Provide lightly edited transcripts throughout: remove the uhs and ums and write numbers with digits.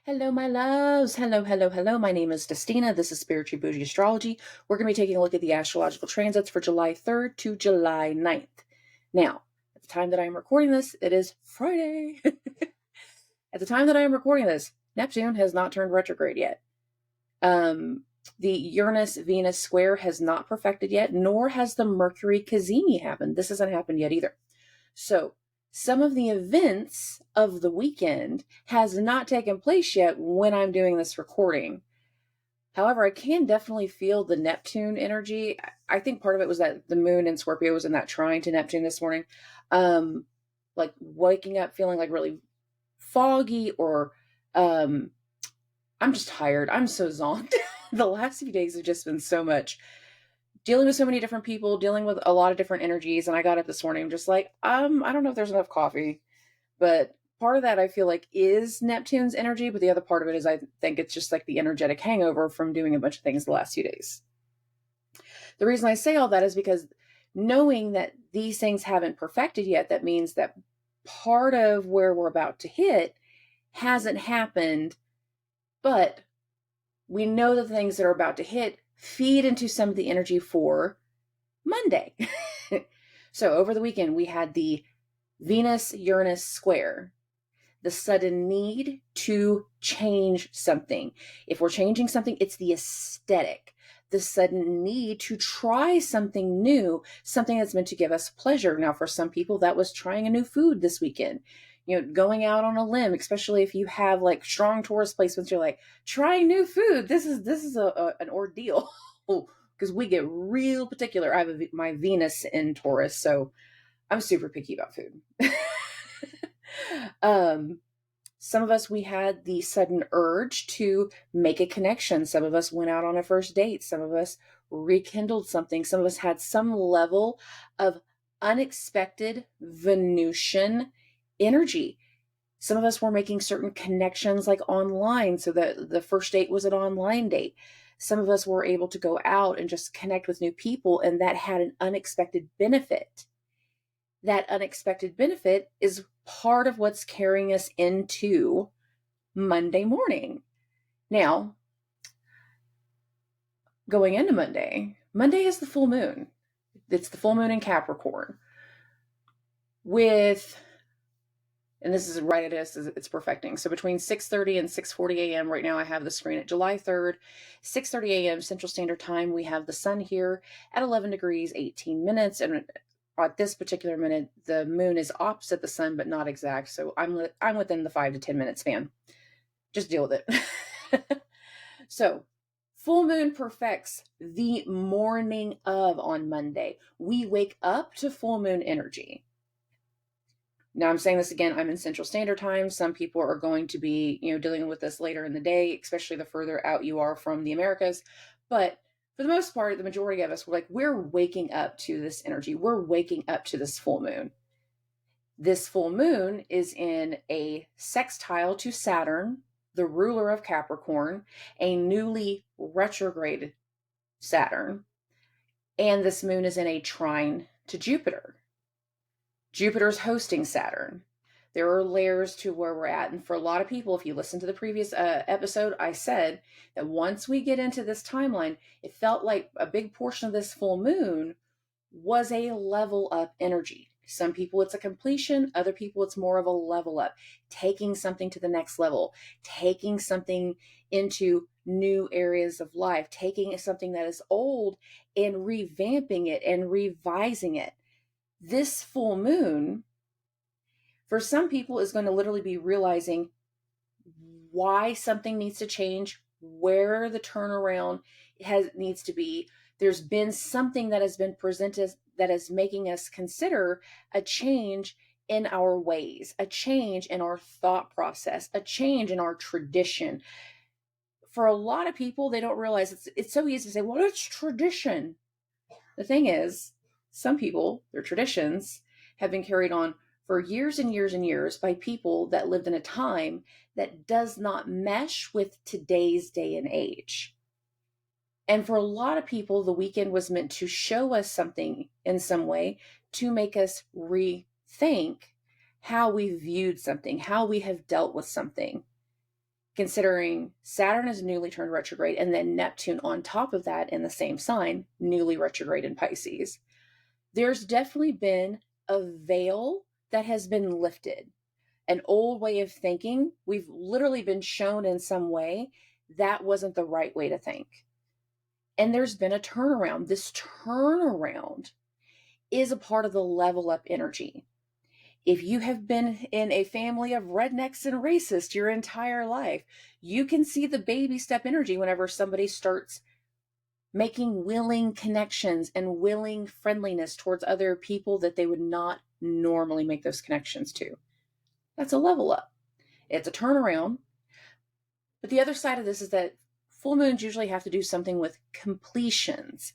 Hello, my loves. Hello, hello, hello. My name is Destina. This is Spiritual Bougie Astrology. We're going to be taking a look at the astrological transits for July 3rd to July 9th. Now, at the time that I am recording this, it is Friday. At the time that I am recording this, Neptune has not turned retrograde yet. The Uranus-Venus square has not perfected yet, nor has the Mercury-Cazimi happened. This hasn't happened yet either. So, some of the events of the weekend has not taken place yet when I'm doing this recording. However, I can definitely feel the Neptune energy. I think part of it was that the moon in Scorpio was in that trine to Neptune this morning. Like waking up feeling like really foggy or I'm just tired. I'm so zonked. The last few days have just been so much dealing with so many different people, dealing with a lot of different energies. And I got up this morning, I'm just like, I don't know if there's enough coffee, but part of that I feel like is Neptune's energy. But the other part of it is I think it's just like the energetic hangover from doing a bunch of things the last few days. The reason I say all that is because knowing that these things haven't perfected yet, that means that part of where we're about to hit hasn't happened, but we know the things that are about to hit feed into some of the energy for Monday. So over the weekend, we had the Venus-Uranus square, the sudden need to change something. If we're changing something, it's the aesthetic, the sudden need to try something new, something that's meant to give us pleasure. Now, for some people, that was trying a new food this weekend. Going out on a limb, especially if you have like strong Taurus placements, you're like, trying new food. This is an ordeal because we get real particular. I have my Venus in Taurus, so I'm super picky about food. Some of us, we had the sudden urge to make a connection. Some of us went out on a first date. Some of us rekindled something. Some of us had some level of unexpected Venusian energy. Some of us were making certain connections like online, so that the first date was an online date. Some of us were able to go out and just connect with new people, and that had an unexpected benefit. That unexpected benefit is part of what's carrying us into Monday morning. Now, going into Monday is the full moon. It's the full moon in Capricorn. And this is right at it's perfecting. So between 6:30 and 6:40 a.m. right now, I have the screen at July 3rd, 6:30 a.m. Central Standard Time. We have the sun here at 11 degrees, 18 minutes. And at this particular minute, the moon is opposite the sun, but not exact. So I'm within the 5 to 10 minute span. Just deal with it. So full moon perfects the morning of on Monday. We wake up to full moon energy. Now I'm saying this again, I'm in Central Standard Time. Some people are going to be, dealing with this later in the day, especially the further out you are from the Americas. But for the most part, the majority of us, we're waking up to this energy. We're waking up to this full moon. This full moon is in a sextile to Saturn, the ruler of Capricorn, a newly retrograded Saturn. And this moon is in a trine to Jupiter. Jupiter's hosting Saturn. There are layers to where we're at. And for a lot of people, if you listen to the previous episode, I said that once we get into this timeline, it felt like a big portion of this full moon was a level up energy. Some people it's a completion, other people it's more of a level up, taking something to the next level, taking something into new areas of life, taking something that is old and revamping it and revising it. This full moon, for some people, is going to literally be realizing why something needs to change, where the turnaround needs to be. There's been something that has been presented that is making us consider a change in our ways, a change in our thought process, a change in our tradition. For a lot of people, they don't realize it's so easy to say, well, it's tradition. The thing is, some people, their traditions have been carried on for years and years and years by people that lived in a time that does not mesh with today's day and age. And for a lot of people, the weekend was meant to show us something in some way to make us rethink how we viewed something, how we have dealt with something. considering Saturn is newly turned retrograde and then Neptune on top of that in the same sign, newly retrograde in Pisces. There's definitely been a veil that has been lifted, an old way of thinking. We've literally been shown in some way that wasn't the right way to think. And there's been a turnaround. This turnaround is a part of the level up energy. If you have been in a family of rednecks and racists your entire life, you can see the baby step energy whenever somebody starts making willing connections and willing friendliness towards other people that they would not normally make those connections to. That's a level up. It's a turnaround. But the other side of this is that full moons usually have to do something with completions,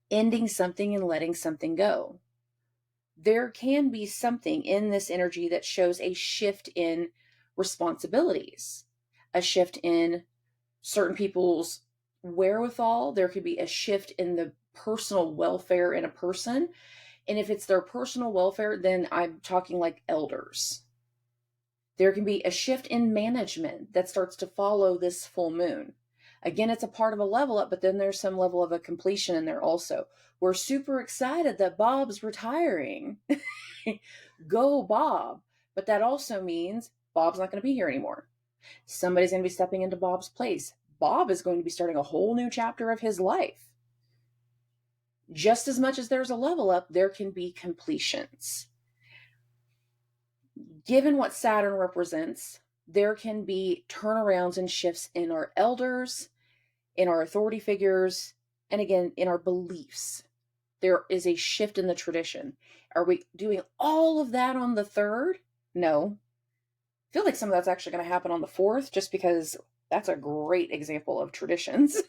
ending something and letting something go. There can be something in this energy that shows a shift in responsibilities, a shift in certain people's wherewithal. There could be a shift in the personal welfare in a person. And if it's their personal welfare, then I'm talking like elders. There can be a shift in management that starts to follow this full moon. Again, it's a part of a level up, but then there's some level of a completion in there also. We're super excited that Bob's retiring. Go, Bob. But that also means Bob's not going to be here anymore. Somebody's going to be stepping into Bob's place. Bob is going to be starting a whole new chapter of his life. Just as much as there's a level up, there can be completions. Given what Saturn represents, there can be turnarounds and shifts in our elders, in our authority figures, and again, in our beliefs. There is a shift in the tradition. Are we doing all of that on the 3rd? No. I feel like some of that's actually going to happen on the 4th, just because that's a great example of traditions.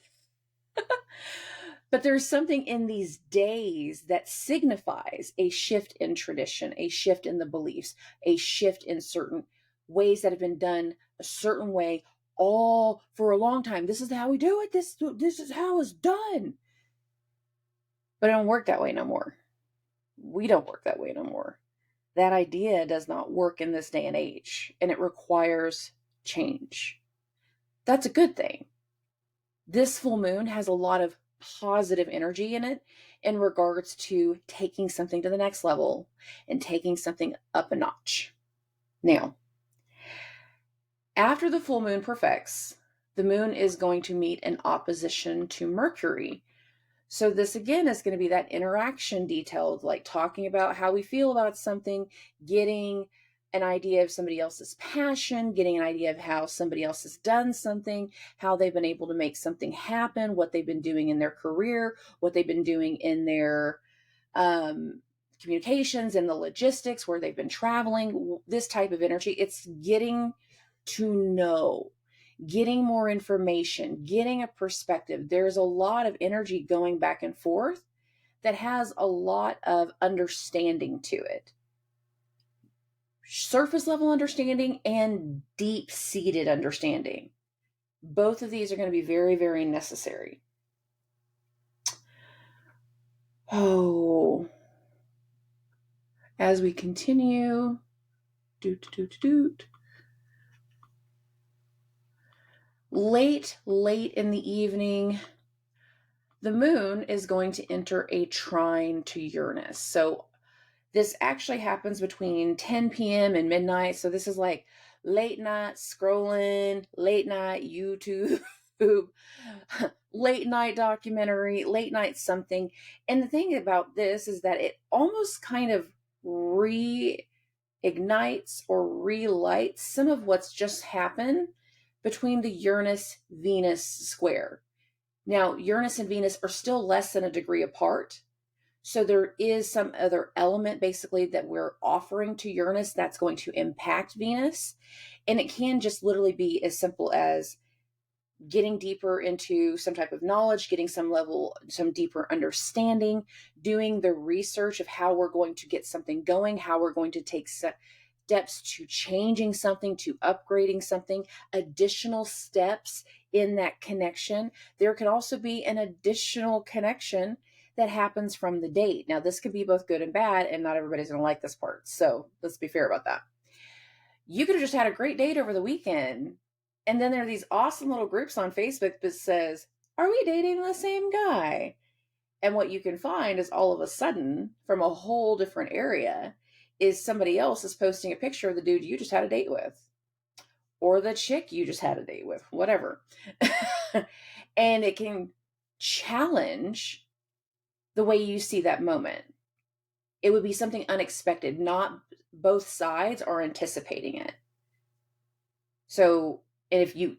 But there's something in these days that signifies a shift in tradition, a shift in the beliefs, a shift in certain ways that have been done a certain way all for a long time. This is how we do it. This is how it's done. But it don't work that way no more. We don't work that way no more. That idea does not work in this day and age, and it requires change. That's a good thing. This full moon has a lot of positive energy in it in regards to taking something to the next level and taking something up a notch. Now, after the full moon perfects, the moon is going to meet an opposition to Mercury. So this again is going to be that interaction detailed, like talking about how we feel about something, getting an idea of somebody else's passion, getting an idea of how somebody else has done something, how they've been able to make something happen, what they've been doing in their career, what they've been doing in their communications and the logistics, where they've been traveling, this type of energy. It's getting to know, getting more information, getting a perspective. There's a lot of energy going back and forth that has a lot of understanding to it. Surface level understanding and deep-seated understanding. Both of these are going to be very, very necessary. Oh, as we continue, late in the evening, the moon is going to enter a trine to Uranus. So this actually happens between 10 p.m. and midnight. So this is like late night scrolling, late night YouTube, late night documentary, late night something. And the thing about this is that it almost kind of reignites or relights some of what's just happened between the Uranus-Venus square. Now, Uranus and Venus are still less than a degree apart. So there is some other element basically that we're offering to Uranus that's going to impact Venus. And it can just literally be as simple as getting deeper into some type of knowledge, getting some deeper understanding, doing the research of how we're going to get something going, how we're going to take steps to changing something, to upgrading something, additional steps in that connection. There could also be an additional connection that happens from the date. Now, this could be both good and bad, and not everybody's going to like this part. So let's be fair about that. You could have just had a great date over the weekend, And then there are these awesome little groups on Facebook that says, are we dating the same guy? And what you can find is all of a sudden, from a whole different area, is somebody else is posting a picture of the dude you just had a date with, or the chick you just had a date with, whatever. And it can challenge the way you see that moment. It would be something unexpected, not both sides are anticipating it. So, and if you,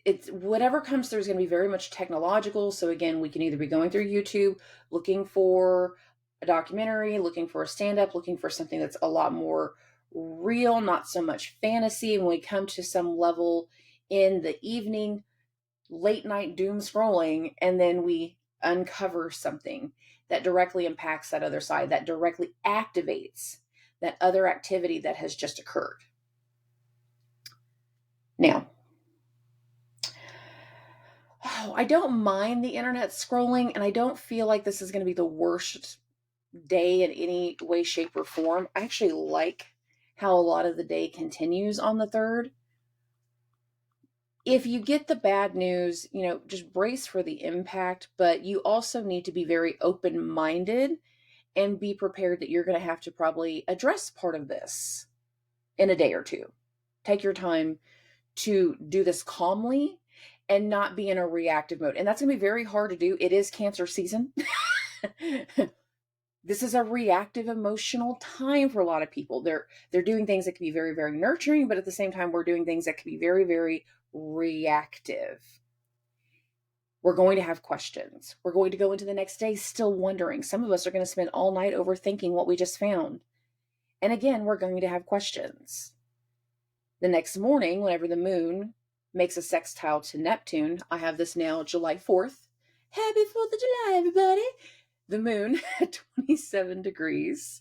it's whatever comes through is going to be very much technological. So again, we can either be going through YouTube, looking for a documentary, looking for a stand-up, looking for something that's a lot more real, not so much fantasy. When we come to some level in the evening, late night doom scrolling, and then we uncover something that directly impacts that other side, that directly activates that other activity that has just occurred. Now, I don't mind the internet scrolling, and I don't feel like this is going to be the worst day in any way, shape, or form. I actually like how a lot of the day continues on the 3rd. If you get the bad news, just brace for the impact, but you also need to be very open-minded and be prepared that you're going to have to probably address part of this in a day or two. Take your time to do this calmly and not be in a reactive mode. And that's going to be very hard to do. It is Cancer season. This is a reactive emotional time for a lot of people. They're doing things that can be very, very nurturing, but at the same time, we're doing things that can be very, very reactive. We're going to have questions. We're going to go into the next day still wondering. Some of us are going to spend all night overthinking what we just found. And again, we're going to have questions. The next morning, whenever the moon makes a sextile to Neptune, I have this now July 4th. Happy 4th of July, everybody. The moon at 27 degrees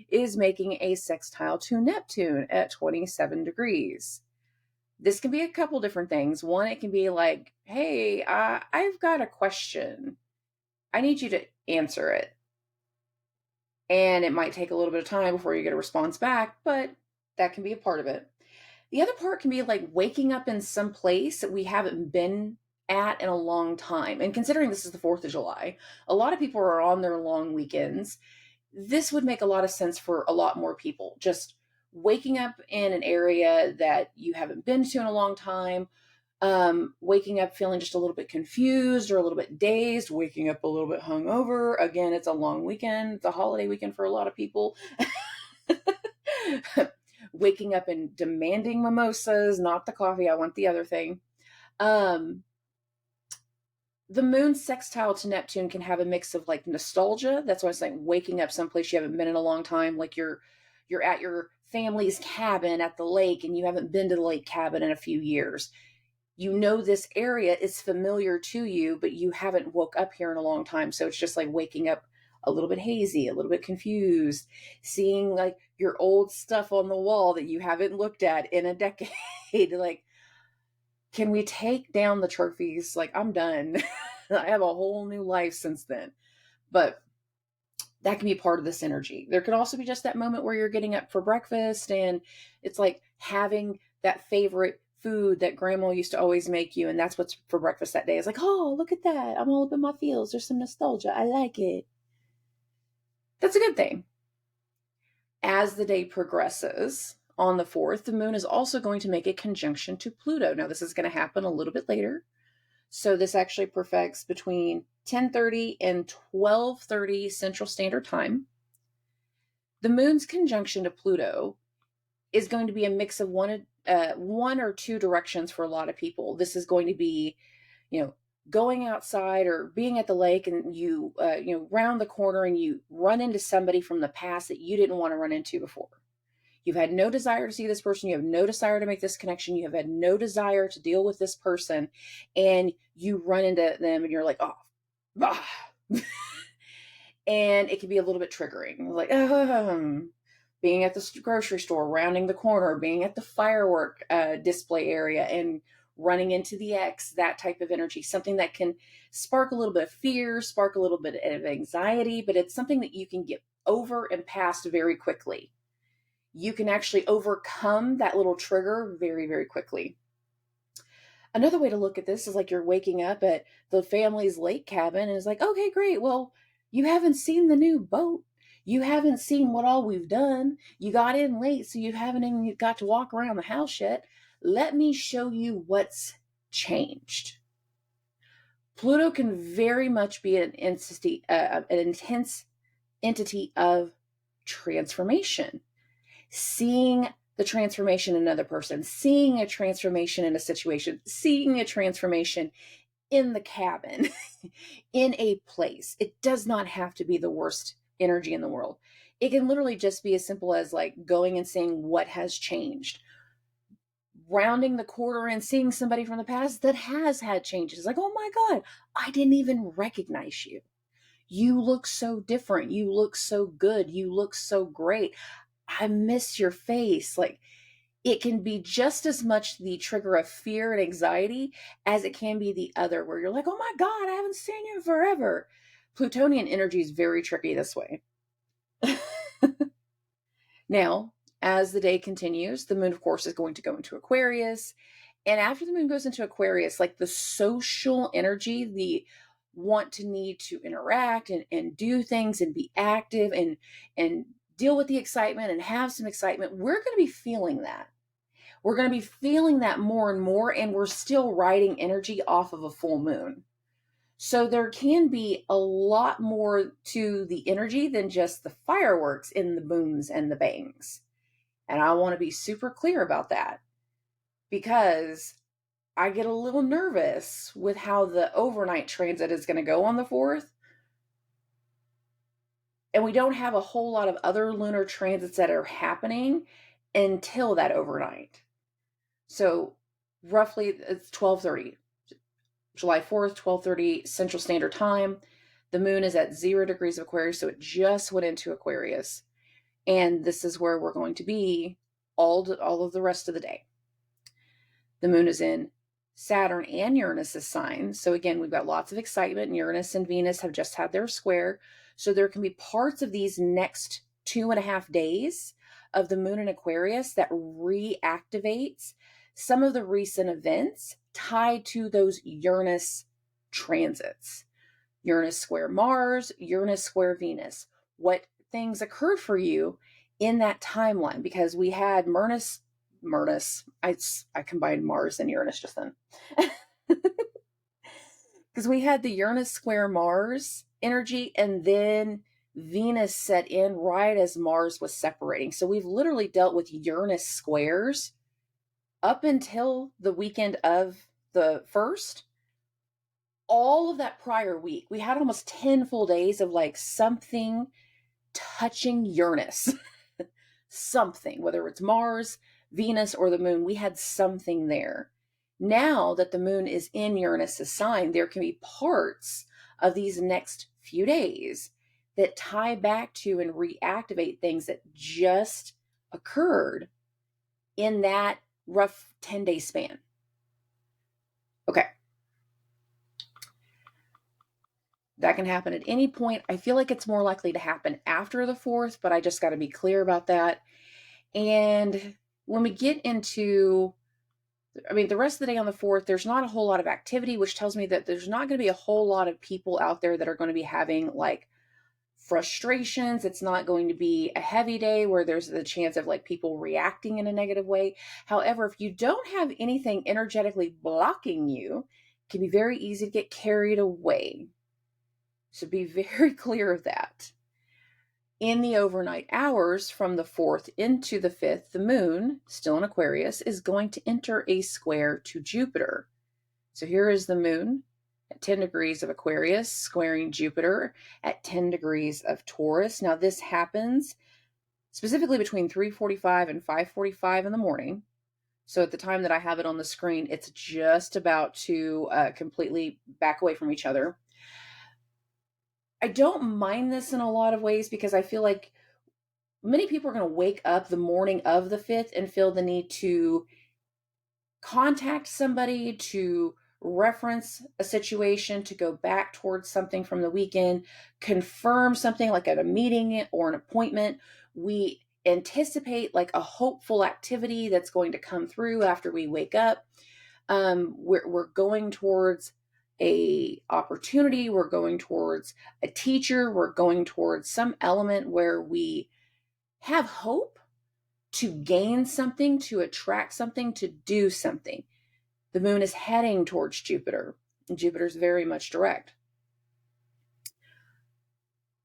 is making a sextile to Neptune at 27 degrees. This can be a couple different things. One, it can be like, hey, I've got a question. I need you to answer it. And it might take a little bit of time before you get a response back, but that can be a part of it. The other part can be like waking up in some place that we haven't been at in a long time. And considering this is the 4th of July, a lot of people are on their long weekends. This would make a lot of sense for a lot more people. Just waking up in an area that you haven't been to in a long time, waking up feeling just a little bit confused or a little bit dazed, waking up a little bit hungover. Again, it's a long weekend. It's a holiday weekend for a lot of people. Waking up and demanding mimosas, not the coffee. I want the other thing. The moon sextile to Neptune can have a mix of like nostalgia. That's why it's like waking up someplace you haven't been in a long time. Like you're at your family's cabin at the lake and you haven't been to the lake cabin in a few years. You know this area is familiar to you, but you haven't woke up here in a long time. So it's just like waking up a little bit hazy, a little bit confused, seeing like your old stuff on the wall that you haven't looked at in a decade. Like, can we take down the trophies? Like, I'm done. I have a whole new life since then. But that can be part of this energy. There could also be just that moment where you're getting up for breakfast and it's like having that favorite food that grandma used to always make you, and that's what's for breakfast that day. It's like, oh, look at that. I'm all up in my feels. There's some nostalgia. I like it. That's a good thing. As the day progresses, on the 4th, the moon is also going to make a conjunction to Pluto. Now, this is going to happen a little bit later. So this actually perfects between 10:30 and 12:30 Central Standard Time. The moon's conjunction to Pluto is going to be a mix of one or two directions for a lot of people. This is going to be, going outside or being at the lake and you round the corner and you run into somebody from the past that you didn't want to run into before. You've had no desire to see this person. You have no desire to make this connection. You have had no desire to deal with this person. And you run into them and you're like, oh, bah. And it can be a little bit triggering. Like, being at the grocery store, rounding the corner, being at the firework display area and running into the ex, that type of energy. Something that can spark a little bit of fear, spark a little bit of anxiety, but it's something that you can get over and past very quickly. You can actually overcome that little trigger very, very quickly. Another way to look at this is like you're waking up at the family's lake cabin and it's like, okay, great. Well, you haven't seen the new boat. You haven't seen what all we've done. You got in late, so you haven't even got to walk around the house yet. Let me show you what's changed. Pluto can very much be an entity, an intense entity of transformation. Seeing the transformation in another person, seeing a transformation in a situation, seeing a transformation in the cabin, in a place. It does not have to be the worst energy in the world. It can literally just be as simple as like going and seeing what has changed, rounding the corner and seeing somebody from the past that has had changes. Like, oh my God, I didn't even recognize you. You look so different. You look so good. You look so great. I miss your face. Like, it can be just as much the trigger of fear and anxiety as it can be the other, where you're like, oh my God, I haven't seen you forever. Plutonian energy is very tricky this way. Now, as the day continues, the moon, of course, is going to go into Aquarius. And after the moon goes into Aquarius, like the social energy, the want to need to interact and do things and be active and deal with the excitement and have some excitement, we're going to be feeling that. We're going to be feeling that more and more, and we're still riding energy off of a full moon. So there can be a lot more to the energy than just the fireworks in the booms and the bangs. And I want to be super clear about that, because I get a little nervous with how the overnight transit is going to go on the 4th. And we don't have a whole lot of other lunar transits that are happening until that overnight. So roughly it's 12:30. July 4th, 12:30 Central Standard Time. The moon is at 0 degrees of Aquarius, so it just went into Aquarius. And this is where we're going to be all of the rest of the day. The moon is in Saturn and Uranus's sign. So again, we've got lots of excitement. Uranus and Venus have just had their square. So there can be parts of these next 2.5 days of the moon in Aquarius that reactivates some of the recent events tied to those Uranus transits. Uranus square Mars, Uranus square Venus. What things occurred for you in that timeline? Because we had I combined Mars and Uranus just then. Because we had the Uranus square Mars energy, and then Venus set in right as Mars was separating. So we've literally dealt with Uranus squares up until the weekend of the 1st. All of that prior week, we had almost 10 full days of like something touching Uranus. Something, whether it's Mars, Venus, or the moon, we had something there. Now that the moon is in Uranus's sign, there can be parts of these next few days that tie back to and reactivate things that just occurred in that rough 10-day span. Okay. That can happen at any point. I feel like it's more likely to happen after the 4th, but I just got to be clear about that. And when we get into, the rest of the day on the 4th, there's not a whole lot of activity, which tells me that there's not going to be a whole lot of people out there that are going to be having like frustrations. It's not going to be a heavy day where there's the chance of like people reacting in a negative way. However, if you don't have anything energetically blocking you, it can be very easy to get carried away. So be very clear of that. In the overnight hours from the 4th into the 5th, the moon, still in Aquarius, is going to enter a square to Jupiter. So here is the moon at 10 degrees of Aquarius, squaring Jupiter at 10 degrees of Taurus. Now this happens specifically between 3:45 and 5:45 in the morning. So at the time that I have it on the screen, it's just about to completely back away from each other. I don't mind this in a lot of ways because I feel like many people are going to wake up the morning of the 5th and feel the need to contact somebody, to reference a situation, to go back towards something from the weekend, confirm something like at a meeting or an appointment. We anticipate like a hopeful activity that's going to come through after we wake up. We're going towards a opportunity. We're going towards a teacher. We're going towards some element where we have hope to gain something, to attract something, to do something. The moon is heading towards Jupiter, and Jupiter's very much direct.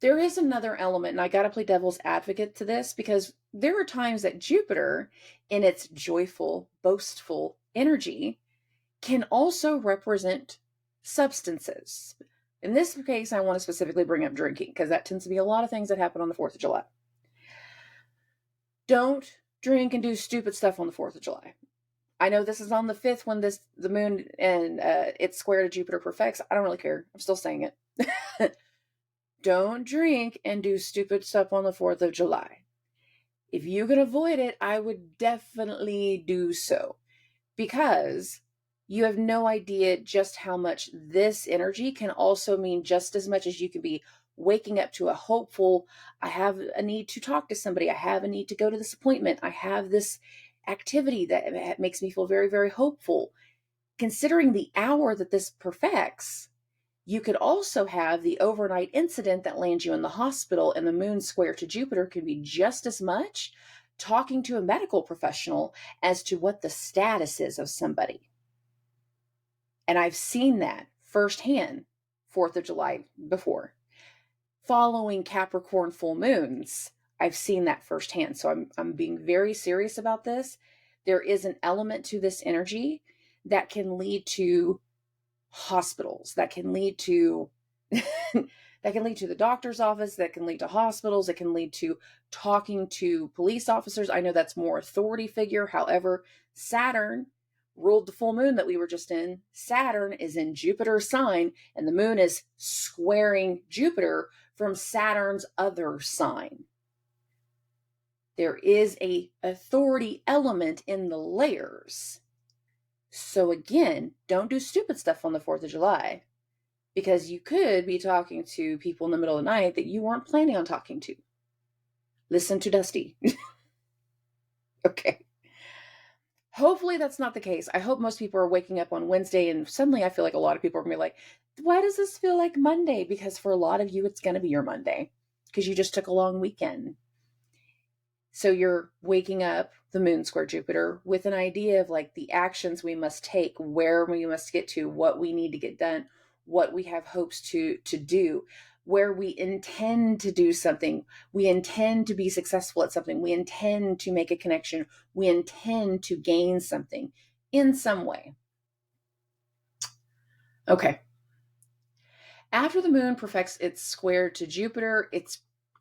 There is another element, and I got to play devil's advocate to this, because there are times that Jupiter, in its joyful, boastful energy, can also represent substances. In this case, I want to specifically bring up drinking, because that tends to be a lot of things that happen on the 4th of July. Don't drink and do stupid stuff on the 4th of July. I know this is on the 5th when the moon and it's square to Jupiter perfects. I don't really care. I'm still saying it. Don't drink and do stupid stuff on the 4th of July. If you can avoid it, I would definitely do so, because you have no idea just how much this energy can also mean just as much as you can be waking up to a hopeful, I have a need to talk to somebody, I have a need to go to this appointment, I have this activity that makes me feel very, very hopeful. Considering the hour that this perfects, you could also have the overnight incident that lands you in the hospital, and the moon square to Jupiter could be just as much talking to a medical professional as to what the status is of somebody. And I've seen that firsthand 4th of July before. Following Capricorn full moons, I've seen that firsthand. So I'm being very serious about this. There is an element to this energy that can lead to hospitals, that can lead to that can lead to the doctor's office, that can lead to hospitals, that can lead to talking to police officers. I know that's more authority figure. However, Saturn ruled the full moon that we were just in. Saturn is in Jupiter's sign, and the moon is squaring Jupiter from Saturn's other sign. There is a authority element in the layers. So again, don't do stupid stuff on the 4th of July, because you could be talking to people in the middle of the night that you weren't planning on talking to. Listen to Dusty. Okay. Hopefully that's not the case. I hope most people are waking up on Wednesday, and suddenly I feel like a lot of people are going to be like, why does this feel like Monday? Because for a lot of you, it's going to be your Monday, because you just took a long weekend. So you're waking up, the moon square Jupiter, with an idea of like the actions we must take, where we must get to, what we need to get done, what we have hopes to do, where we intend to do something. We intend to be successful at something. We intend to make a connection. We intend to gain something in some way. Okay. After the moon perfects its square to Jupiter, it's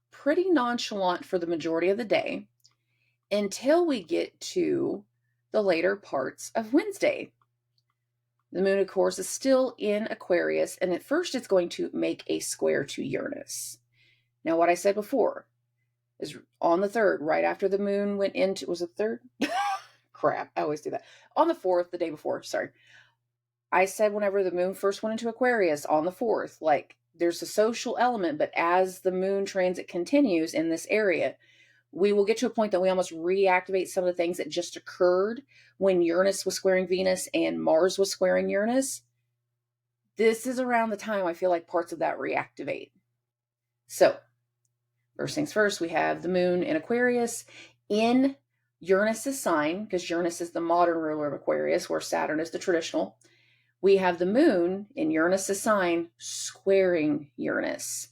pretty nonchalant for the majority of the day until we get to the later parts of Wednesday. The moon, of course, is still in Aquarius, and at first it's going to make a square to Uranus. Now, what I said before is on the 3rd, right after the moon went into, was it 3rd? Crap, I always do that. On the 4th, the day before, sorry. I said whenever the moon first went into Aquarius on the 4th, like there's a social element, but as the moon transit continues in this area, we will get to a point that we almost reactivate some of the things that just occurred when Uranus was squaring Venus and Mars was squaring Uranus. This is around the time I feel like parts of that reactivate. So, first things first, we have the moon in Aquarius in Uranus's sign, because Uranus is the modern ruler of Aquarius, where Saturn is the traditional. We have the moon in Uranus's sign squaring Uranus.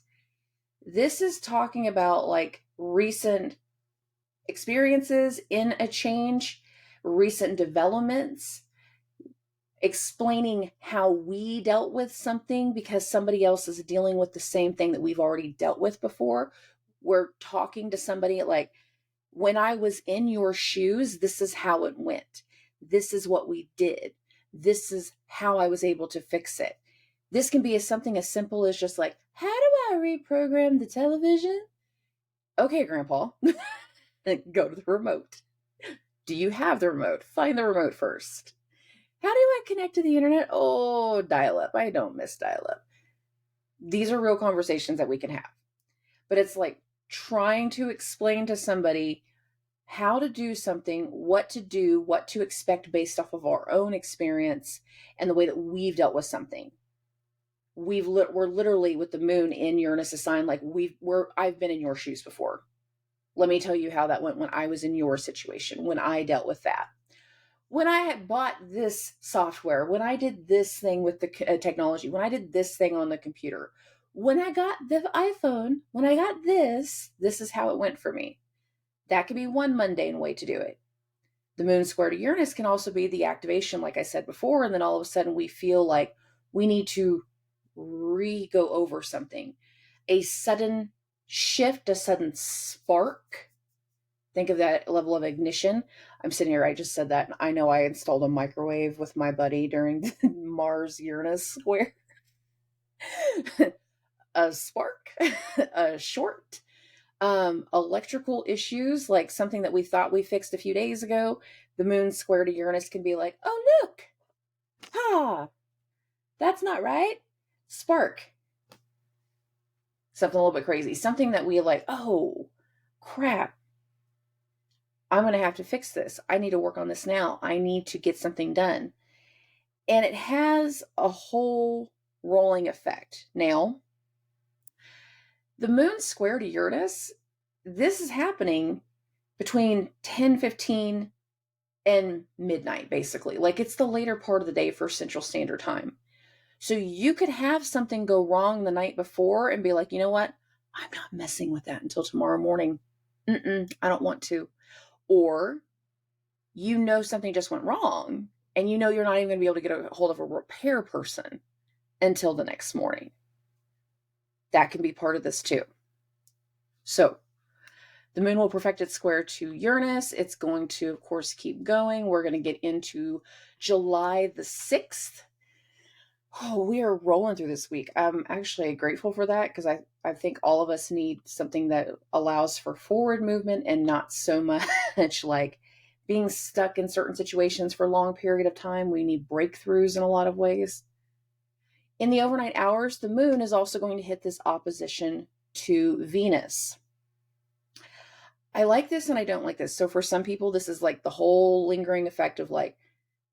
This is talking about like recent experiences in a change, recent developments, explaining how we dealt with something because somebody else is dealing with the same thing that we've already dealt with before. We're talking to somebody like, when I was in your shoes, this is how it went. This is what we did. This is how I was able to fix it. This can be something as simple as just like, how do I reprogram the television? Okay, Grandpa. Go to the remote. Do you have the remote? Find the remote first. How do I connect to the internet? Oh, dial up. I don't miss dial up. These are real conversations that we can have. But it's like trying to explain to somebody how to do something, what to do, what to expect based off of our own experience and the way that we've dealt with something. We're literally with the moon in Uranus sign, like I've been in your shoes before. Let me tell you how that went when I was in your situation, when I dealt with that. When I had bought this software, when I did this thing with the technology, when I did this thing on the computer, when I got the iPhone, when I got this is how it went for me. That could be one mundane way to do it. The moon square to Uranus can also be the activation, like I said before, and then all of a sudden we feel like we need to go over something. A sudden shift, a sudden spark. Think of that level of ignition. I'm sitting here, I just said that. I know I installed a microwave with my buddy during Mars-Uranus square. A spark, a short, electrical issues, like something that we thought we fixed a few days ago. The moon square to Uranus can be like, oh, look, that's not right. Spark. Something a little bit crazy. Something that we like, oh, crap. I'm going to have to fix this. I need to work on this now. I need to get something done. And it has a whole rolling effect. Now, the moon square to Uranus, this is happening between 10:15 and midnight, basically. Like it's the later part of the day for Central Standard Time. So you could have something go wrong the night before and be like, you know what? I'm not messing with that until tomorrow morning. I don't want to. Or you know something just went wrong and you know you're not even going to be able to get a hold of a repair person until the next morning. That can be part of this too. So the moon will perfect its square to Uranus. It's going to, of course, keep going. We're going to get into July the 6th. Oh, we are rolling through this week. I'm actually grateful for that because I think all of us need something that allows for forward movement and not so much like being stuck in certain situations for a long period of time. We need breakthroughs in a lot of ways. In the overnight hours, the moon is also going to hit this opposition to Venus. I like this and I don't like this. So for some people, this is like the whole lingering effect of like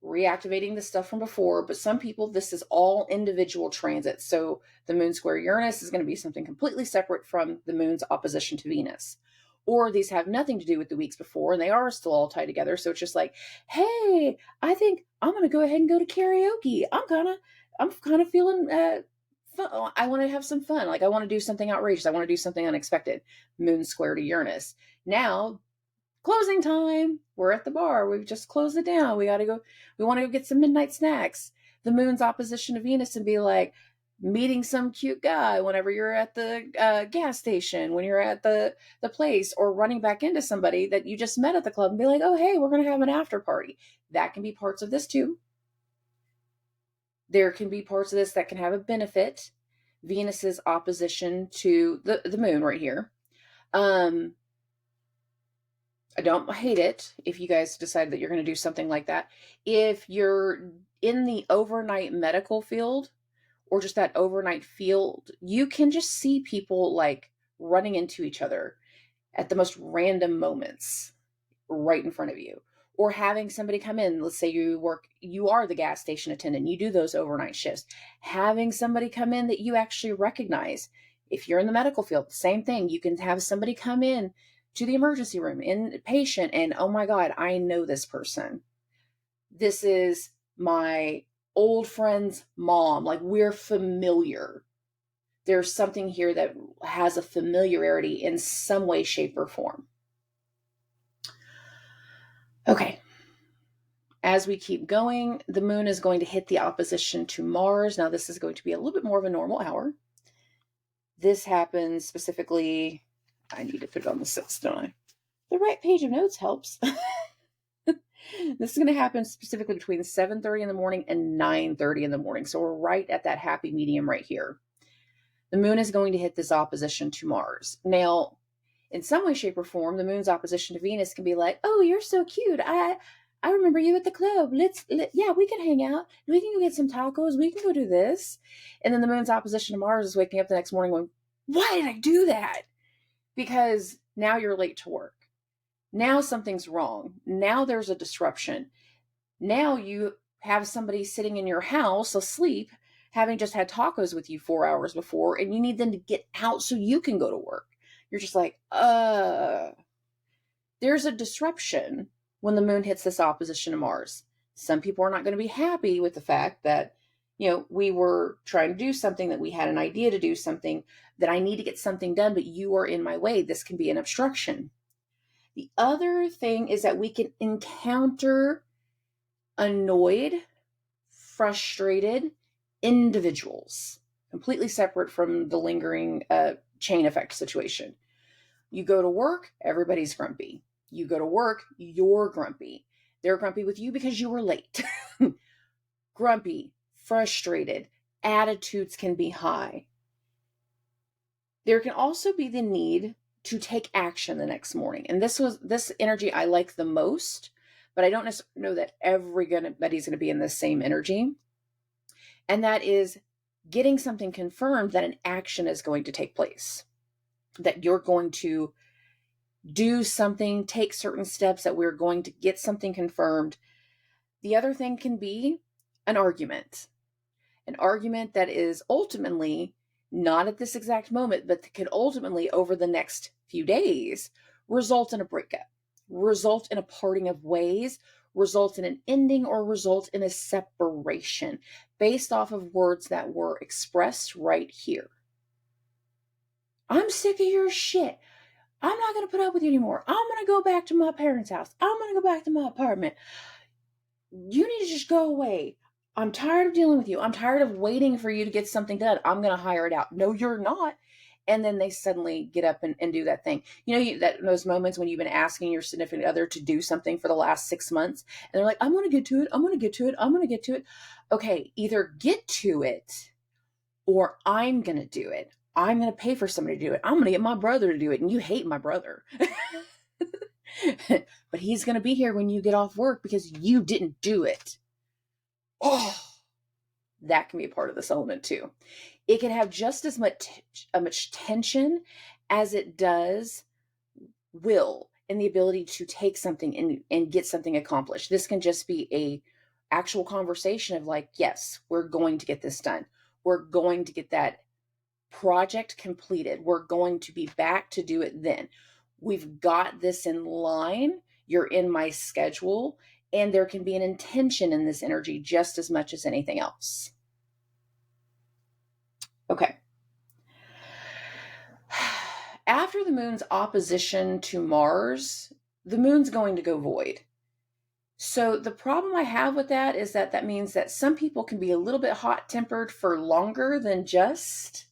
reactivating the stuff from before, but some people, this is all individual transits. So the moon square Uranus is going to be something completely separate from the moon's opposition to Venus. Or these have nothing to do with the weeks before and they are still all tied together. So it's just like, hey, I think I'm going to go ahead and go to karaoke. I'm kind of feeling fun. I want to have some fun. Like I want to do something outrageous. I want to do something unexpected. Moon square to Uranus. Now, closing time. We're at the bar. We've just closed it down. We got to go. We want to go get some midnight snacks. The moon's opposition to Venus and be like meeting some cute guy whenever you're at the gas station, when you're at the place, or running back into somebody that you just met at the club and be like, oh, hey, we're going to have an after party. That can be parts of this too. There can be parts of this that can have a benefit. Venus's opposition to the moon right here. I don't hate it if you guys decide that you're going to do something like that. If you're in the overnight medical field or just that overnight field, you can just see people like running into each other at the most random moments right in front of you. Or having somebody come in, let's say you are the gas station attendant, you do those overnight shifts. Having somebody come in that you actually recognize. If you're in the medical field, same thing. You can have somebody come in to the emergency room, inpatient, and oh my God, I know this person. This is my old friend's mom. Like we're familiar. There's something here that has a familiarity in some way, shape, or form. Okay. As we keep going, the moon is going to hit the opposition to Mars. Now, this is going to be a little bit more of a normal hour. This happens specifically, I need to put it on the 6th, don't I? The right page of notes helps. This is going to happen specifically between 7:30 in the morning and 9:30 in the morning. So we're right at that happy medium right here. The moon is going to hit this opposition to Mars. Now, in some way, shape, or form, the moon's opposition to Venus can be like, oh, you're so cute. I remember you at the club. Yeah, we can hang out. We can go get some tacos. We can go do this. And then the moon's opposition to Mars is waking up the next morning going, why did I do that? Because now you're late to work. Now something's wrong. Now there's a disruption. Now you have somebody sitting in your house asleep, having just had tacos with you 4 hours before, and you need them to get out so you can go to work. You're just like, there's a disruption when the moon hits this opposition to Mars. Some people are not going to be happy with the fact that, we were trying to do something, that we had an idea to do something, that I need to get something done, but you are in my way. This can be an obstruction. The other thing is that we can encounter annoyed, frustrated individuals, completely separate from the lingering chain effect situation. You go to work, everybody's grumpy. You go to work, you're grumpy. They're grumpy with you because you were late. Grumpy, frustrated, attitudes can be high. There can also be the need to take action the next morning. And this energy I like the most, but I don't necessarily know that everybody's going to be in the same energy. And that is getting something confirmed that an action is going to take place, that you're going to do something, take certain steps, that we're going to get something confirmed. The other thing can be an argument that is ultimately not at this exact moment, but that could ultimately over the next few days result in a breakup, result in a parting of ways, result in an ending, or result in a separation based off of words that were expressed right here. I'm sick of your shit. I'm not going to put up with you anymore. I'm going to go back to my parents' house. I'm going to go back to my apartment. You need to just go away. I'm tired of dealing with you. I'm tired of waiting for you to get something done. I'm going to hire it out. No, you're not. And then they suddenly get up and do that thing. Those moments when you've been asking your significant other to do something for the last 6 months, and they're like, I'm going to get to it. I'm going to get to it. I'm going to get to it. Okay, either get to it or I'm going to do it. I'm going to pay for somebody to do it. I'm going to get my brother to do it. And you hate my brother. But he's going to be here when you get off work because you didn't do it. Oh, that can be a part of this element too. It can have just as much tension as it does will and the ability to take something and get something accomplished. This can just be a actual conversation of like, yes, we're going to get this done. We're going to get that project completed. We're going to be back to do it then. We've got this in line. You're in my schedule. And there can be an intention in this energy just as much as anything else. Okay. After the moon's opposition to Mars, the moon's going to go void. So the problem I have with that is that means that some people can be a little bit hot-tempered for longer than just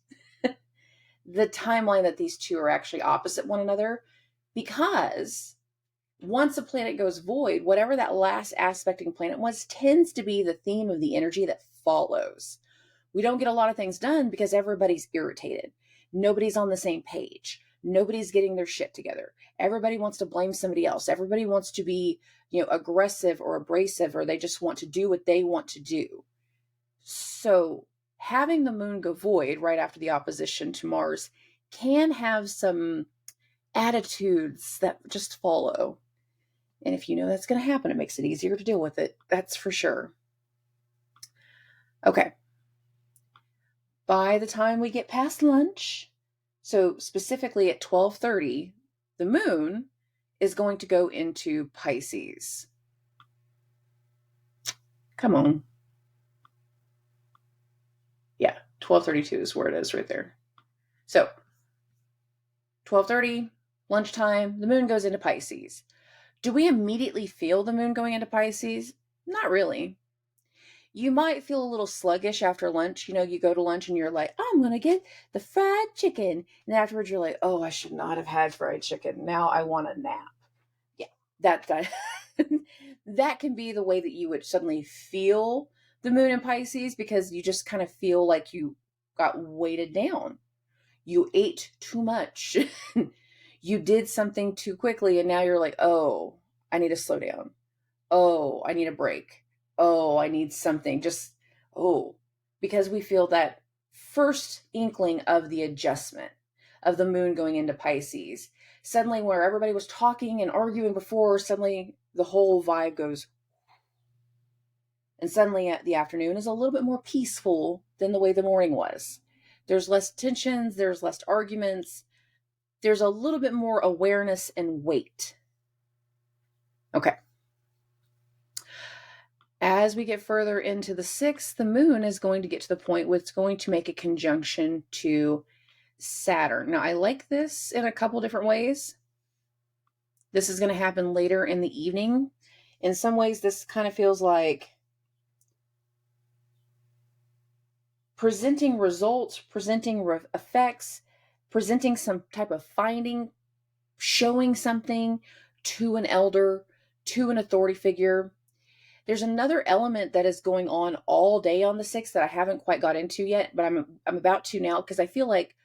the timeline that these two are actually opposite one another, because once a planet goes void, whatever that last aspecting planet was tends to be the theme of the energy that follows. We don't get a lot of things done because everybody's irritated. Nobody's on the same page. Nobody's getting their shit together. Everybody wants to blame somebody else. Everybody wants to be, aggressive or abrasive, or they just want to do what they want to do. So having the moon go void right after the opposition to Mars can have some attitudes that just follow. And if you know that's going to happen, it makes it easier to deal with it. That's for sure. Okay. By the time we get past lunch, so specifically at 12:30, the moon is going to go into Pisces. Come on. Yeah, 12:32 is where it is right there. So 12:30, lunchtime, the moon goes into Pisces. Do we immediately feel the moon going into Pisces? Not really. You might feel a little sluggish after lunch. You go to lunch and you're like, oh, I'm going to get the fried chicken. And afterwards you're like, oh, I should not have had fried chicken. Now I want a nap. Yeah, that that can be the way that you would suddenly feel the moon in Pisces, because you just kind of feel like you got weighted down. You ate too much. You did something too quickly, and now you're like, oh, I need to slow down. Oh, I need a break. Oh, I need something. Because we feel that first inkling of the adjustment of the moon going into Pisces. Suddenly, where everybody was talking and arguing before, suddenly the whole vibe goes. And suddenly the afternoon is a little bit more peaceful than the way the morning was. There's less tensions, there's less arguments, there's a little bit more awareness and weight. Okay. As we get further into the 6th, the moon is going to get to the point where it's going to make a conjunction to Saturn. Now, I like this in a couple different ways. This is going to happen later in the evening. In some ways, this kind of feels like presenting results, presenting effects, presenting some type of finding, showing something to an elder, to an authority figure. There's another element that is going on all day on the 6th that I haven't quite got into yet, but I'm about to now, because I feel like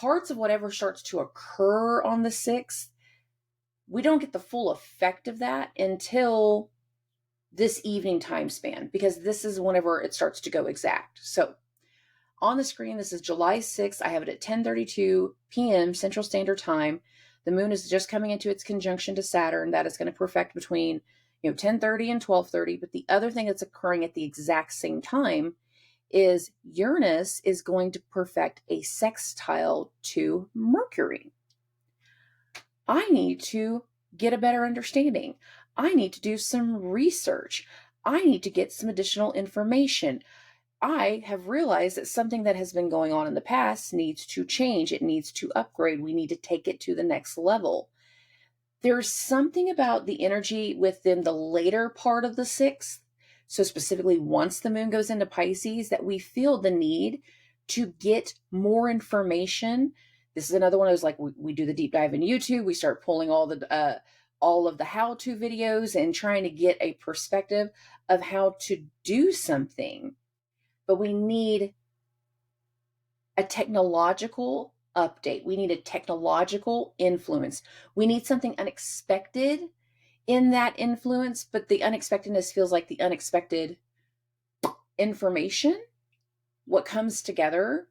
parts of whatever starts to occur on the 6th, we don't get the full effect of that until this evening time span, because this is whenever it starts to go exact. So on the screen, this is July 6th. I have it at 10:32 p.m. Central Standard Time. The moon is just coming into its conjunction to Saturn. That is going to perfect between 10:30 and 12:30. But the other thing that's occurring at the exact same time is Uranus is going to perfect a sextile to Mercury. I need to get a better understanding. I need to do some research. I need to get some additional information. I have realized that something that has been going on in the past needs to change. It needs to upgrade. We need to take it to the next level. There's something about the energy within the later part of the 6th, so specifically once the moon goes into Pisces, that we feel the need to get more information. This is another one of those, like, we do the deep dive in YouTube. We start pulling all of the how-to videos and trying to get a perspective of how to do something. But we need a technological update. We need a technological influence. We need something unexpected in that influence, but the unexpectedness feels like the unexpected information, what comes together.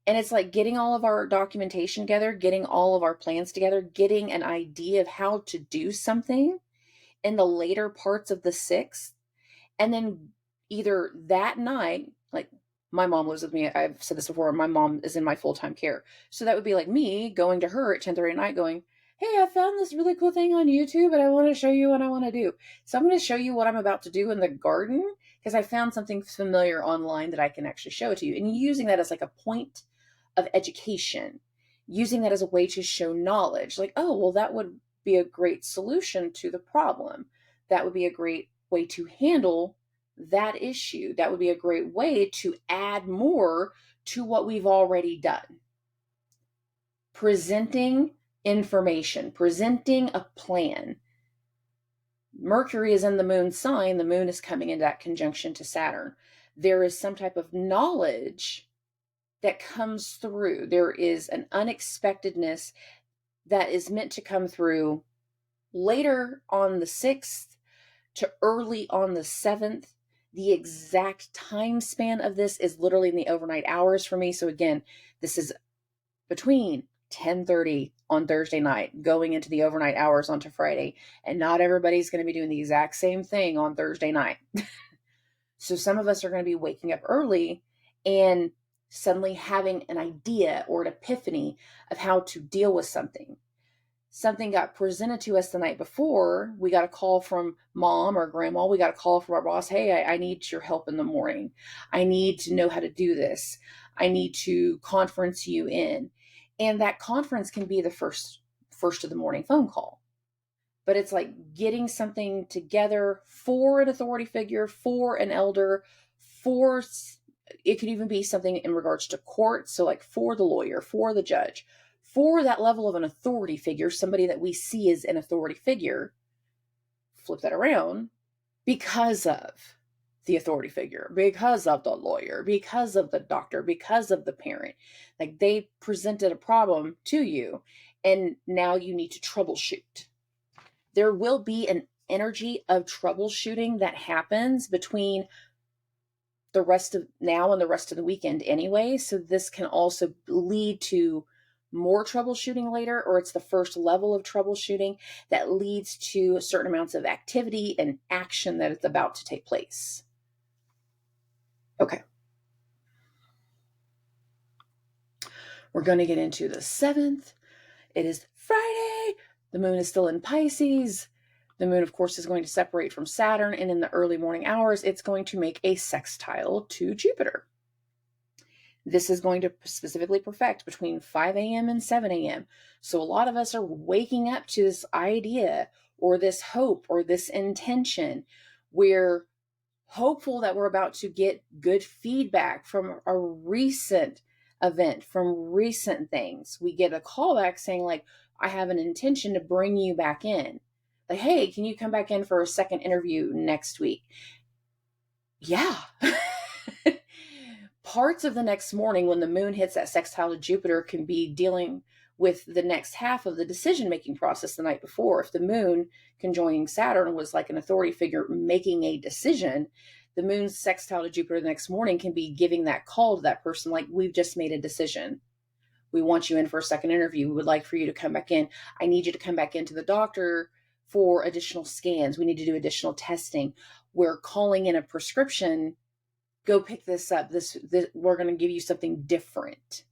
And it's like getting all of our documentation together, getting all of our plans together, getting an idea of how to do something in the later parts of the 6th. And then either that night, like my mom lives with me. I've said this before. My mom is in my full-time care. So that would be like me going to her at 10:30 at night going, hey, I found this really cool thing on YouTube and I want to show you what I want to do. So I'm going to show you what I'm about to do in the garden because I found something familiar online that I can actually show it to you. And using that as like a point of education, using that as a way to show knowledge. Like, oh, well, that would be a great solution to the problem. That would be a great way to handle that issue. That would be a great way to add more to what we've already done. Presenting information, presenting a plan. Mercury is in the moon sign. The moon is coming into that conjunction to Saturn. There is some type of knowledge that comes through. There is an unexpectedness that is meant to come through later on the 6th to early on the 7th. The exact time span of this is literally in the overnight hours for me. So again, this is between 10:30 on Thursday night, going into the overnight hours onto Friday. And not everybody's going to be doing the exact same thing on Thursday night. So some of us are going to be waking up early and suddenly having an idea or an epiphany of how to deal with something. Something got presented to us the night before. We got a call from mom or grandma. We got a call from our boss. Hey, I need your help in the morning. I need to know how to do this. I need to conference you in. And that conference can be the first of the morning phone call. But it's like getting something together for an authority figure, for an elder, for, it could even be something in regards to court. So like for the lawyer, for the judge, for that level of an authority figure, somebody that we see as an authority figure. Flip that around, because of the authority figure, because of the lawyer, because of the doctor, because of the parent. Like they presented a problem to you and now you need to troubleshoot. There will be an energy of troubleshooting that happens between the rest of now and the rest of the weekend anyway. So this can also lead to more troubleshooting later, or it's the first level of troubleshooting that leads to certain amounts of activity and action that is about to take place. Okay. We're going to get into the 7th. It is Friday. The moon is still in Pisces. The moon, of course, is going to separate from Saturn, and in the early morning hours, it's going to make a sextile to Jupiter. This is going to specifically perfect between 5 a.m. and 7 a.m. So a lot of us are waking up to this idea or this hope or this intention. We're hopeful that we're about to get good feedback from a recent event, from recent things. We get a call back saying, like, I have an intention to bring you back in. Like, hey, can you come back in for a second interview next week? Yeah. Parts of the next morning when the moon hits that sextile to Jupiter can be dealing with the next half of the decision-making process the night before. If the moon conjoining Saturn was like an authority figure making a decision, the moon's sextile to Jupiter the next morning can be giving that call to that person, like, we've just made a decision. We want you in for a second interview. We would like for you to come back in. I need you to come back into the doctor for additional scans. We need to do additional testing. We're calling in a prescription. Go pick this up. This we're going to give you something different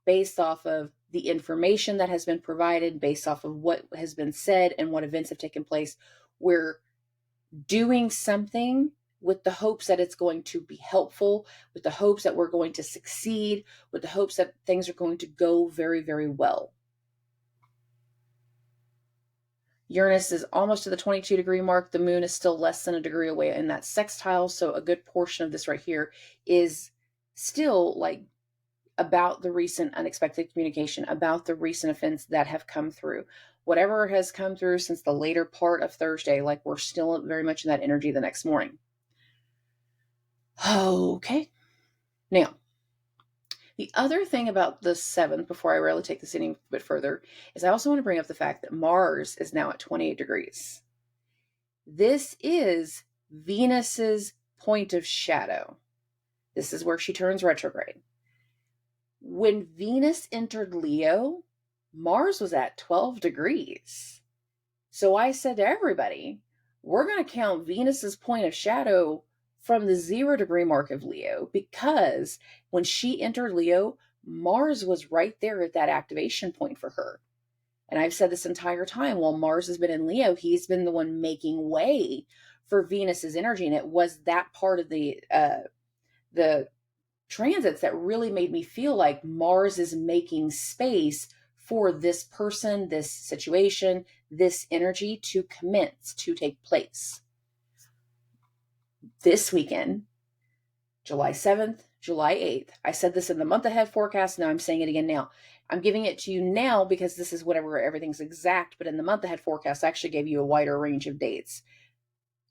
based off of the information that has been provided, based off of what has been said and what events have taken place. We're doing something with the hopes that it's going to be helpful, with the hopes that we're going to succeed, with the hopes that things are going to go very, very well. Uranus is almost to the 22-degree mark. The moon is still less than a degree away in that sextile. So a good portion of this right here is still like about the recent unexpected communication, about the recent events that have come through. Whatever has come through since the later part of Thursday, like, we're still very much in that energy the next morning. Okay. Now, the other thing about the 7th, before I really take this any bit further, is I also want to bring up the fact that Mars is now at 28 degrees. This is Venus's point of shadow. This is where she turns retrograde. When Venus entered Leo, Mars was at 12 degrees. So I said to everybody, we're going to count Venus's point of shadow from the 0-degree mark of Leo, because when she entered Leo, Mars was right there at that activation point for her. And I've said this entire time, while Mars has been in Leo, he's been the one making way for Venus's energy. And it was that part of the transits that really made me feel like Mars is making space for this person, this situation, this energy to commence, to take place. This weekend, July 7th, July 8th, I said this in the month ahead forecast. Now I'm saying it again now. I'm giving it to you now because this is whatever everything's exact, but in the month ahead forecast, I actually gave you a wider range of dates.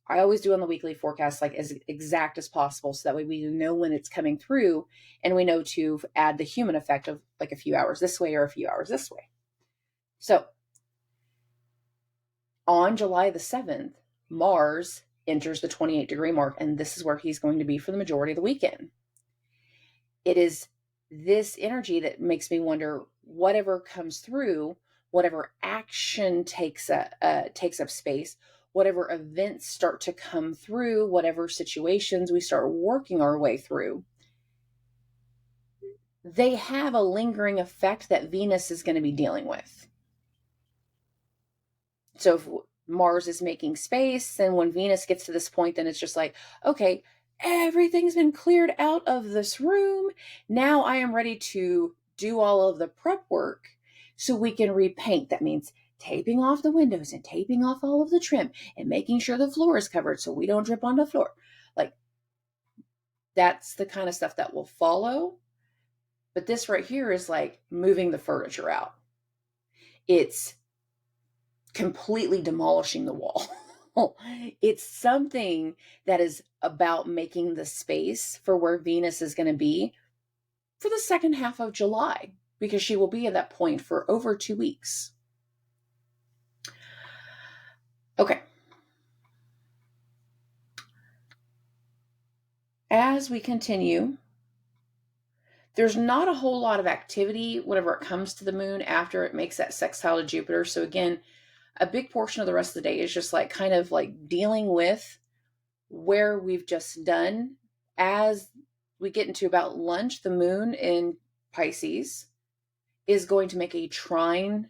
I always do on the weekly forecast, like, as exact as possible, so that way we know when it's coming through, and we know to add the human effect of like a few hours this way or a few hours this way. So on July the 7th, Mars enters the 28-degree mark, and this is where he's going to be for the majority of the weekend. It is this energy that makes me wonder, whatever comes through, whatever action takes up space, whatever events start to come through, whatever situations we start working our way through, they have a lingering effect that Venus is going to be dealing with. So if Mars is making space, and when Venus gets to this point, then it's just like, okay, everything's been cleared out of this room. Now I am ready to do all of the prep work so we can repaint. That means taping off the windows and taping off all of the trim and making sure the floor is covered so we don't drip on the floor. Like, that's the kind of stuff that will follow. But this right here is like moving the furniture out. It's completely demolishing the wall. It's something that is about making the space for where Venus is going to be for the second half of July, because she will be at that point for over 2 weeks. Okay. As we continue, There's not a whole lot of activity whenever it comes to the moon after it makes that sextile to Jupiter. So again, a big portion of the rest of the day is just like kind of like dealing with where we've just done. As we get into about lunch, the moon in Pisces is going to make a trine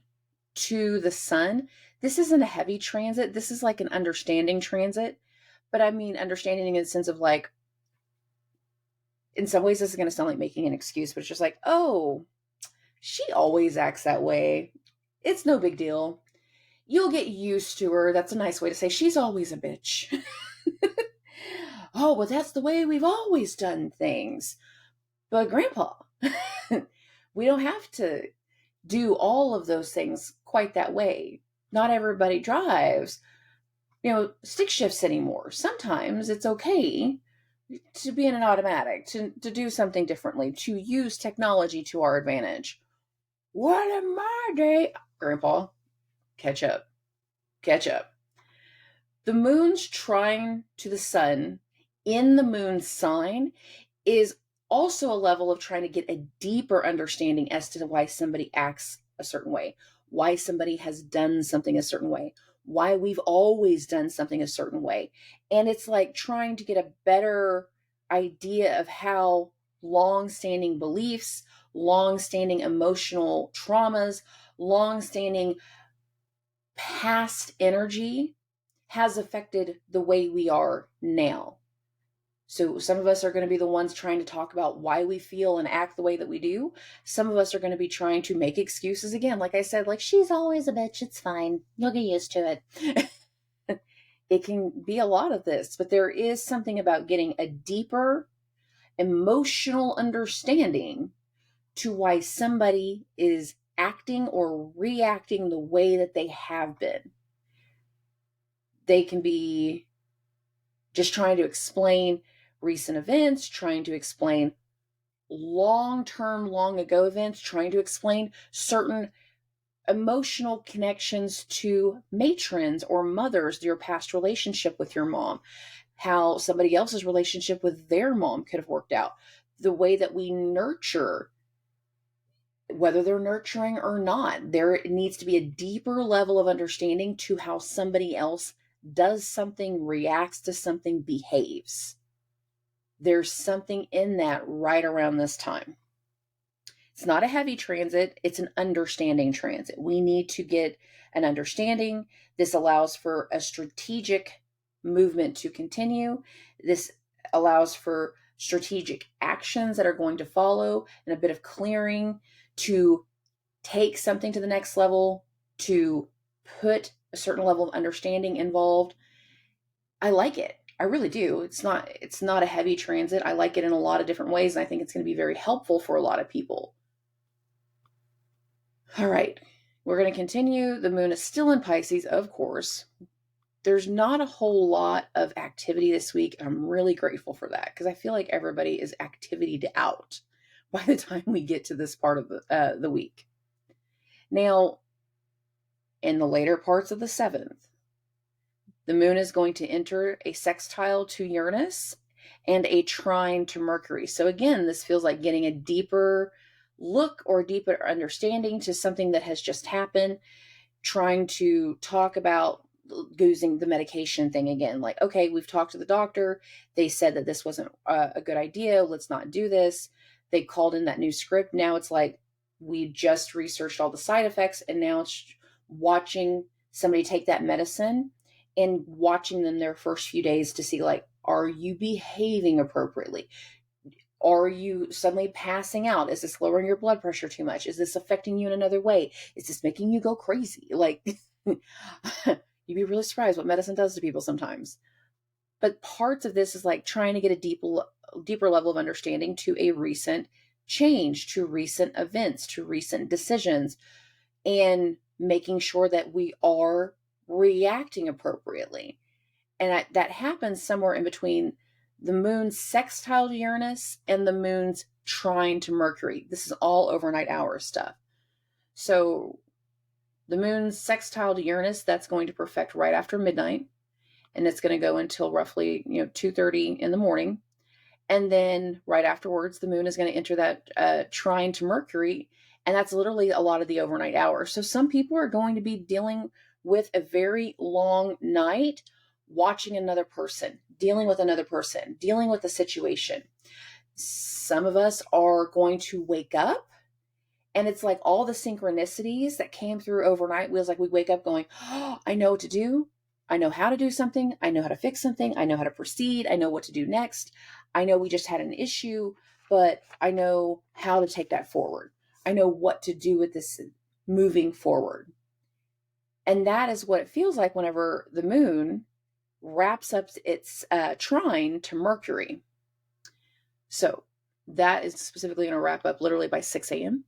to the sun. This isn't a heavy transit. This is like an understanding transit. But I mean, understanding in the sense of like, in some ways, this is going to sound like making an excuse, but it's just like, oh, she always acts that way. It's no big deal. You'll get used to her. That's a nice way to say she's always a bitch. Oh, well, that's the way we've always done things. But Grandpa, we don't have to do all of those things quite that way. Not everybody drives, stick shifts anymore. Sometimes it's okay to be in an automatic, to do something differently, to use technology to our advantage. What in my day? Grandpa, catch up. Catch up. The moon's trine to the sun in the moon's sign is also a level of trying to get a deeper understanding as to why somebody acts a certain way, why somebody has done something a certain way, why we've always done something a certain way. And it's like trying to get a better idea of how long-standing beliefs, long-standing emotional traumas, long-standing past energy has affected the way we are now. So some of us are going to be the ones trying to talk about why we feel and act the way that we do. Some of us are going to be trying to make excuses again. Like I said, like, she's always a bitch. It's fine. You'll get used to it. It can be a lot of this, but there is something about getting a deeper emotional understanding to why somebody is acting or reacting the way that they have been. They can be just trying to explain recent events, trying to explain long-term, long ago events, trying to explain certain emotional connections to matrons or mothers, your past relationship with your mom, how somebody else's relationship with their mom could have worked out, the way that we nurture, whether they're nurturing or not. There needs to be a deeper level of understanding to how somebody else does something, reacts to something, behaves. There's something in that right around this time. It's not a heavy transit, it's an understanding transit. We need to get an understanding. This allows for a strategic movement to continue. This allows for strategic actions that are going to follow and a bit of clearing to take something to the next level, to put a certain level of understanding involved. I like it. I really do. It's not a heavy transit. I like it in a lot of different ways, and I think it's going to be very helpful for a lot of people. All right, we're going to continue. The moon is still in Pisces, of course. There's not a whole lot of activity this week. I'm really grateful for that because I feel like everybody is activityed out by the time we get to this part of the week. Now, in the later parts of the 7th, the moon is going to enter a sextile to Uranus and a trine to Mercury. So again, this feels like getting a deeper look or deeper understanding to something that has just happened, trying to talk about using the medication thing again. Like, okay, we've talked to the doctor. They said that this wasn't a good idea. Let's not do this. They called in that new script. Now it's like we just researched all the side effects, and now it's watching somebody take that medicine and watching them their first few days to see, like, are you behaving appropriately? Are you suddenly passing out? Is this lowering your blood pressure too much? Is this affecting you in another way? Is this making you go crazy? Like, you'd be really surprised what medicine does to people sometimes. But parts of this is like trying to get a deeper level of understanding to a recent change, to recent events, to recent decisions, and making sure that we are reacting appropriately. And that happens somewhere in between the moon's sextile to Uranus and the moon's trine to Mercury. This is all overnight hours stuff. So the moon's sextile to Uranus, that's going to perfect right after midnight. And it's going to go until roughly 2:30 in the morning. And then right afterwards, the moon is going to enter that trine to Mercury. And that's literally a lot of the overnight hours. So some people are going to be dealing with a very long night, watching another person, dealing with another person, dealing with a situation. Some of us are going to wake up, and it's like all the synchronicities that came through overnight. We wake up going, oh, I know what to do. I know how to do something. I know how to fix something. I know how to proceed. I know what to do next. I know we just had an issue, but I know how to take that forward. I know what to do with this moving forward. And that is what it feels like whenever the moon wraps up its trine to Mercury. So that is specifically going to wrap up literally by 6 a.m.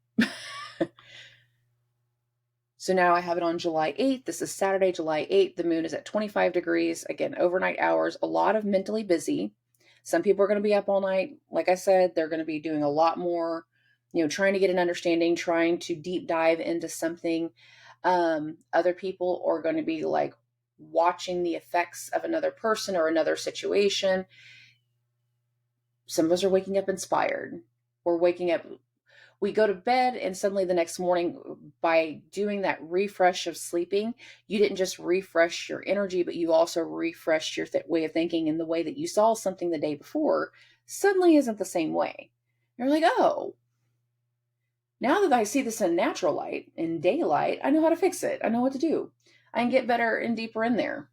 So now I have it on July 8th. This is Saturday, July 8th. The moon is at 25 degrees. Again, overnight hours, a lot of mentally busy. Some people are going to be up all night. Like I said, they're going to be doing a lot more, trying to get an understanding, trying to deep dive into something. Other people are going to be like watching the effects of another person or another situation. Some of us are waking up inspired. We're waking up. We go to bed, and suddenly the next morning, by doing that refresh of sleeping, you didn't just refresh your energy, but you also refreshed your way of thinking, and the way that you saw something the day before suddenly isn't the same way. You're like, oh, now that I see this in natural light, in daylight, I know how to fix it. I know what to do. I can get better and deeper in there.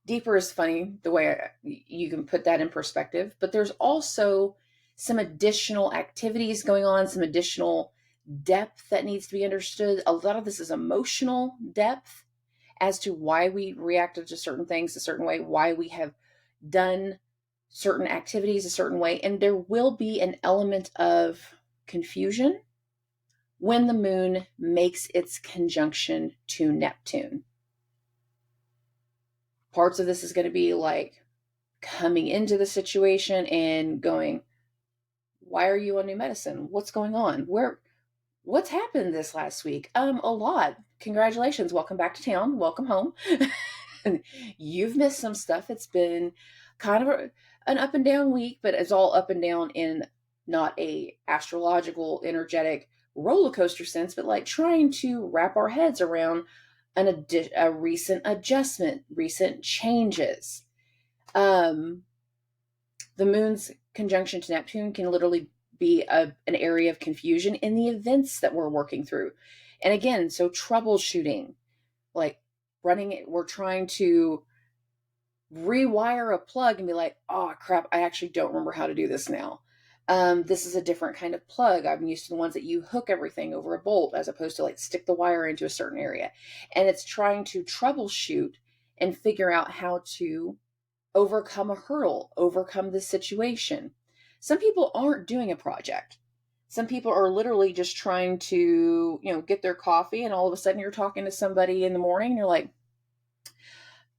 Deeper is funny, the way you can put that in perspective, but there's also some additional activities going on, some additional depth that needs to be understood. A lot of this is emotional depth as to why we reacted to certain things a certain way, why we have done certain activities a certain way. And there will be an element of confusion when the moon makes its conjunction to Neptune. Parts of this is going to be like coming into the situation and going, why are you on new medicine? What's going on? What's happened this last week? A lot. Congratulations. Welcome back to town. Welcome home. You've missed some stuff. It's been kind of an up and down week, but it's all up and down in not a astrological, energetic roller coaster sense, but like trying to wrap our heads around a recent adjustment, recent changes. The moon's conjunction to Neptune can literally be an area of confusion in the events that we're working through. And again, so troubleshooting, like we're trying to rewire a plug and be like, oh crap, I actually don't remember how to do this now. This is a different kind of plug. I'm used to the ones that you hook everything over a bolt as opposed to like stick the wire into a certain area. And it's trying to troubleshoot and figure out how to overcome a hurdle, overcome this situation. Some people aren't doing a project. Some people are literally just trying to, get their coffee, and all of a sudden you're talking to somebody in the morning and you're like,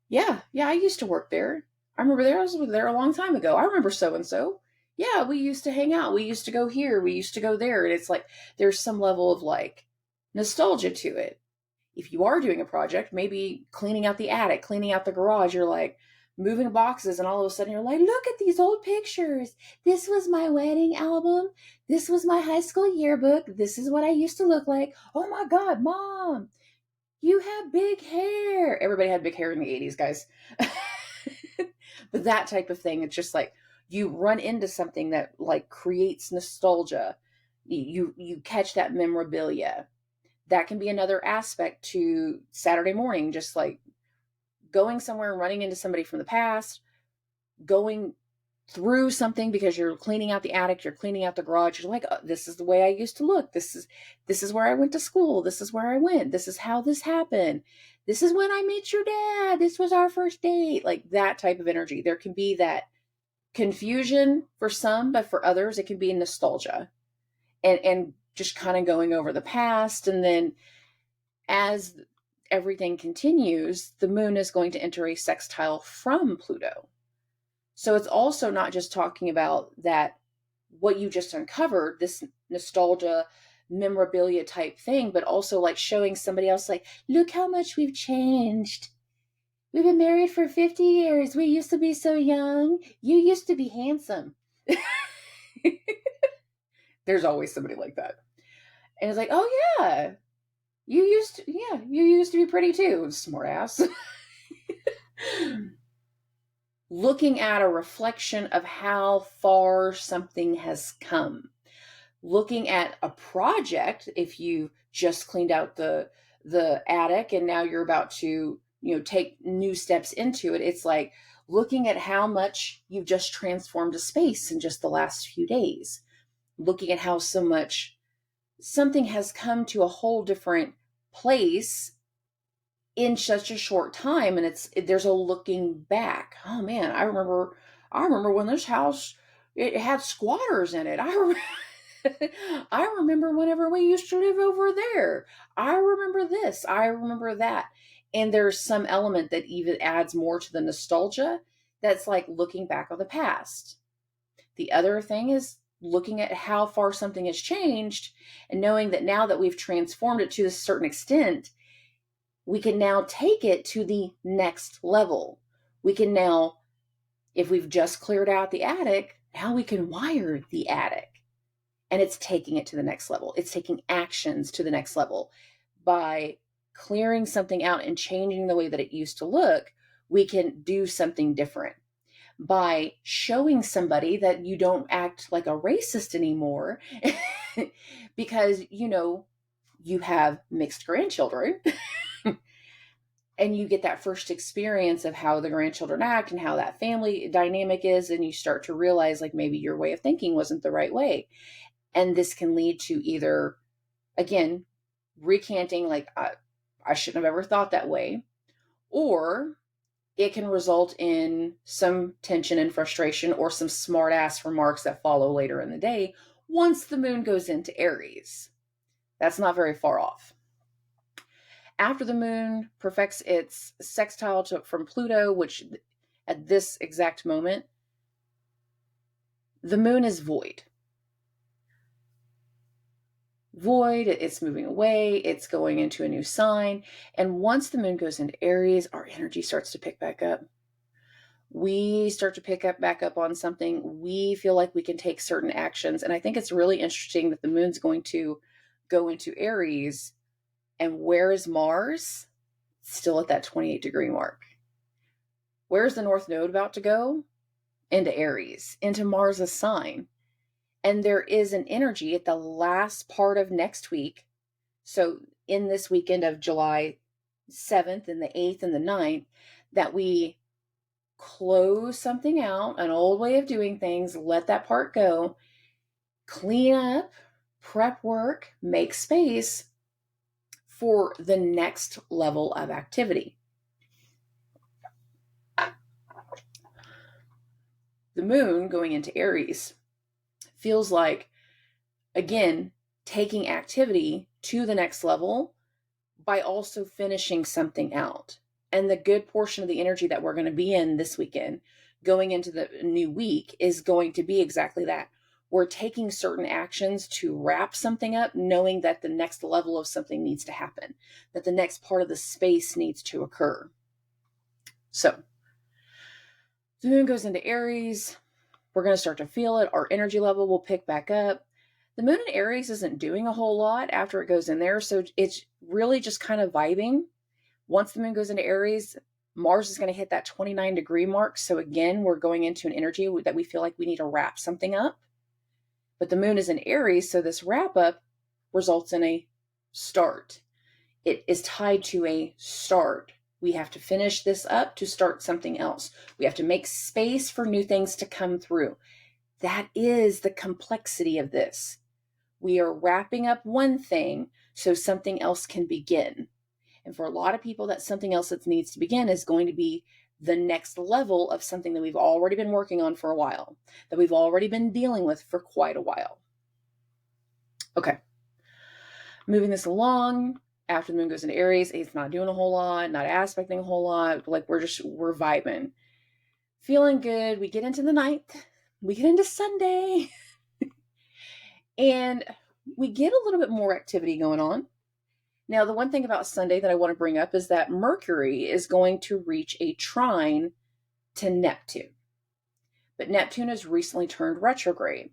yeah, I used to work there. I remember I was there a long time ago. I remember so-and-so. Yeah, we used to hang out. We used to go here. We used to go there. And it's like, there's some level of like nostalgia to it. If you are doing a project, maybe cleaning out the attic, cleaning out the garage, you're like moving boxes, and all of a sudden you're like, look at these old pictures. This was my wedding album. This was my high school yearbook. This is what I used to look like. Oh my God, Mom, you have big hair. Everybody had big hair in the 80s, guys. But that type of thing, it's just like you run into something that like creates nostalgia. You catch that memorabilia. That can be another aspect to Saturday morning, just like going somewhere and running into somebody from the past, going through something because you're cleaning out the attic, you're cleaning out the garage. You're like, oh, this is the way I used to look. This is where I went to school. This is where I went. This is how this happened. This is when I met your dad. This was our first date. Like that type of energy. There can be that confusion for some, but for others, it can be nostalgia and just kind of going over the past. And then as everything continues, the moon is going to enter a sextile from Pluto. So it's also not just talking about that, what you just uncovered, this nostalgia, memorabilia type thing, but also like showing somebody else like, look how much we've changed. We've been married for 50 years. We used to be so young. You used to be handsome. There's always somebody like that. And it's like, oh yeah, you used to be pretty too, smart ass. Looking at a reflection of how far something has come. Looking at a project, if you just cleaned out the attic and now you're about to, take new steps into it, it's like looking at how much you've just transformed a space in just the last few days. Looking at how so much something has come to a whole different place in such a short time, and there's a looking back. Oh man, I remember when this house, it had squatters in it. I remember whenever we used to live over there. I remember this, I remember that. And there's some element that even adds more to the nostalgia, that's like looking back on the past. The other thing is looking at how far something has changed and knowing that now that we've transformed it to a certain extent, we can now take it to the next level. We can now, if we've just cleared out the attic, now we can wire the attic. And it's taking it to the next level. It's taking actions to the next level. By clearing something out and changing the way that it used to look, we can do something different. By showing somebody that you don't act like a racist anymore because, you have mixed grandchildren. And you get that first experience of how the grandchildren act and how that family dynamic is, and you start to realize like maybe your way of thinking wasn't the right way. And this can lead to either, again, recanting like I shouldn't have ever thought that way, or it can result in some tension and frustration or some smart ass remarks that follow later in the day once the moon goes into Aries. That's not very far off. After the moon perfects its sextile from Pluto, which at this exact moment, the moon is void. Void, it's moving away, it's going into a new sign. And once the moon goes into Aries, our energy starts to pick back up. We start to pick up back up on something. We feel like we can take certain actions. And I think it's really interesting that the moon's going to go into Aries. And where is Mars? Still at that 28-degree mark. Where's the North Node about to go? Into Aries, into Mars' sign. And there is an energy at the last part of next week. So in this weekend of July 7th and the 8th and the 9th, that we close something out, an old way of doing things, let that part go, clean up, prep work, make space for the next level of activity. The moon going into Aries feels like, again, taking activity to the next level by also finishing something out. And the good portion of the energy that we're going to be in this weekend, going into the new week, is going to be exactly that. We're taking certain actions to wrap something up, knowing that the next level of something needs to happen, that the next part of the space needs to occur. So the moon goes into Aries. We're going to start to feel it. Our energy level will pick back up. The moon in Aries isn't doing a whole lot after it goes in there, so it's really just kind of vibing. Once the moon goes into Aries, Mars is going to hit that 29-degree mark. So again, we're going into an energy that we feel like we need to wrap something up. But the moon is in Aries, so this wrap up results in a start. It is tied to a start. We have to finish this up to start something else. We have to make space for new things to come through. That is the complexity of this. We are wrapping up one thing so something else can begin. And for a lot of people, that something else that needs to begin is going to be the next level of something that we've already been working on for a while, that we've already been dealing with for quite a while. Okay. Moving this along, after the moon goes into Aries, it's not doing a whole lot, not aspecting a whole lot. Like we're vibing, feeling good. We get into the 9th, we get into Sunday, and we get a little bit more activity going on. Now, the one thing about Sunday that I want to bring up is that Mercury is going to reach a trine to Neptune. But Neptune has recently turned retrograde.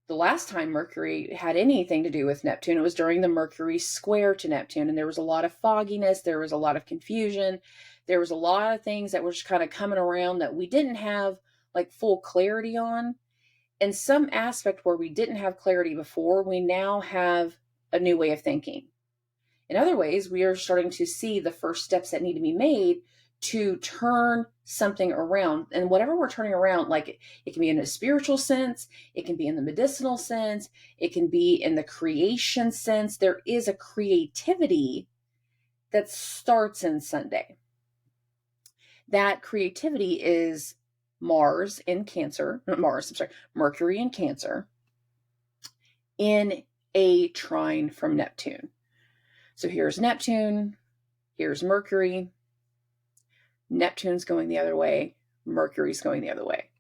The last time Mercury had anything to do with Neptune, it was during the Mercury square to Neptune, and there was a lot of fogginess, there was a lot of confusion, there was a lot of things that were just kind of coming around that we didn't have like full clarity on. In some aspect where we didn't have clarity before, we now have a new way of thinking. In other ways, we are starting to see the first steps that need to be made to turn something around. And whatever we're turning around, like it can be in a spiritual sense, it can be in the medicinal sense, it can be in the creation sense. There is a creativity that starts in Sunday. That creativity is Mars in Cancer, not Mars, I'm sorry, Mercury in Cancer in a trine from Neptune. So here's Neptune, here's Mercury. Neptune's going the other way, Mercury's going the other way.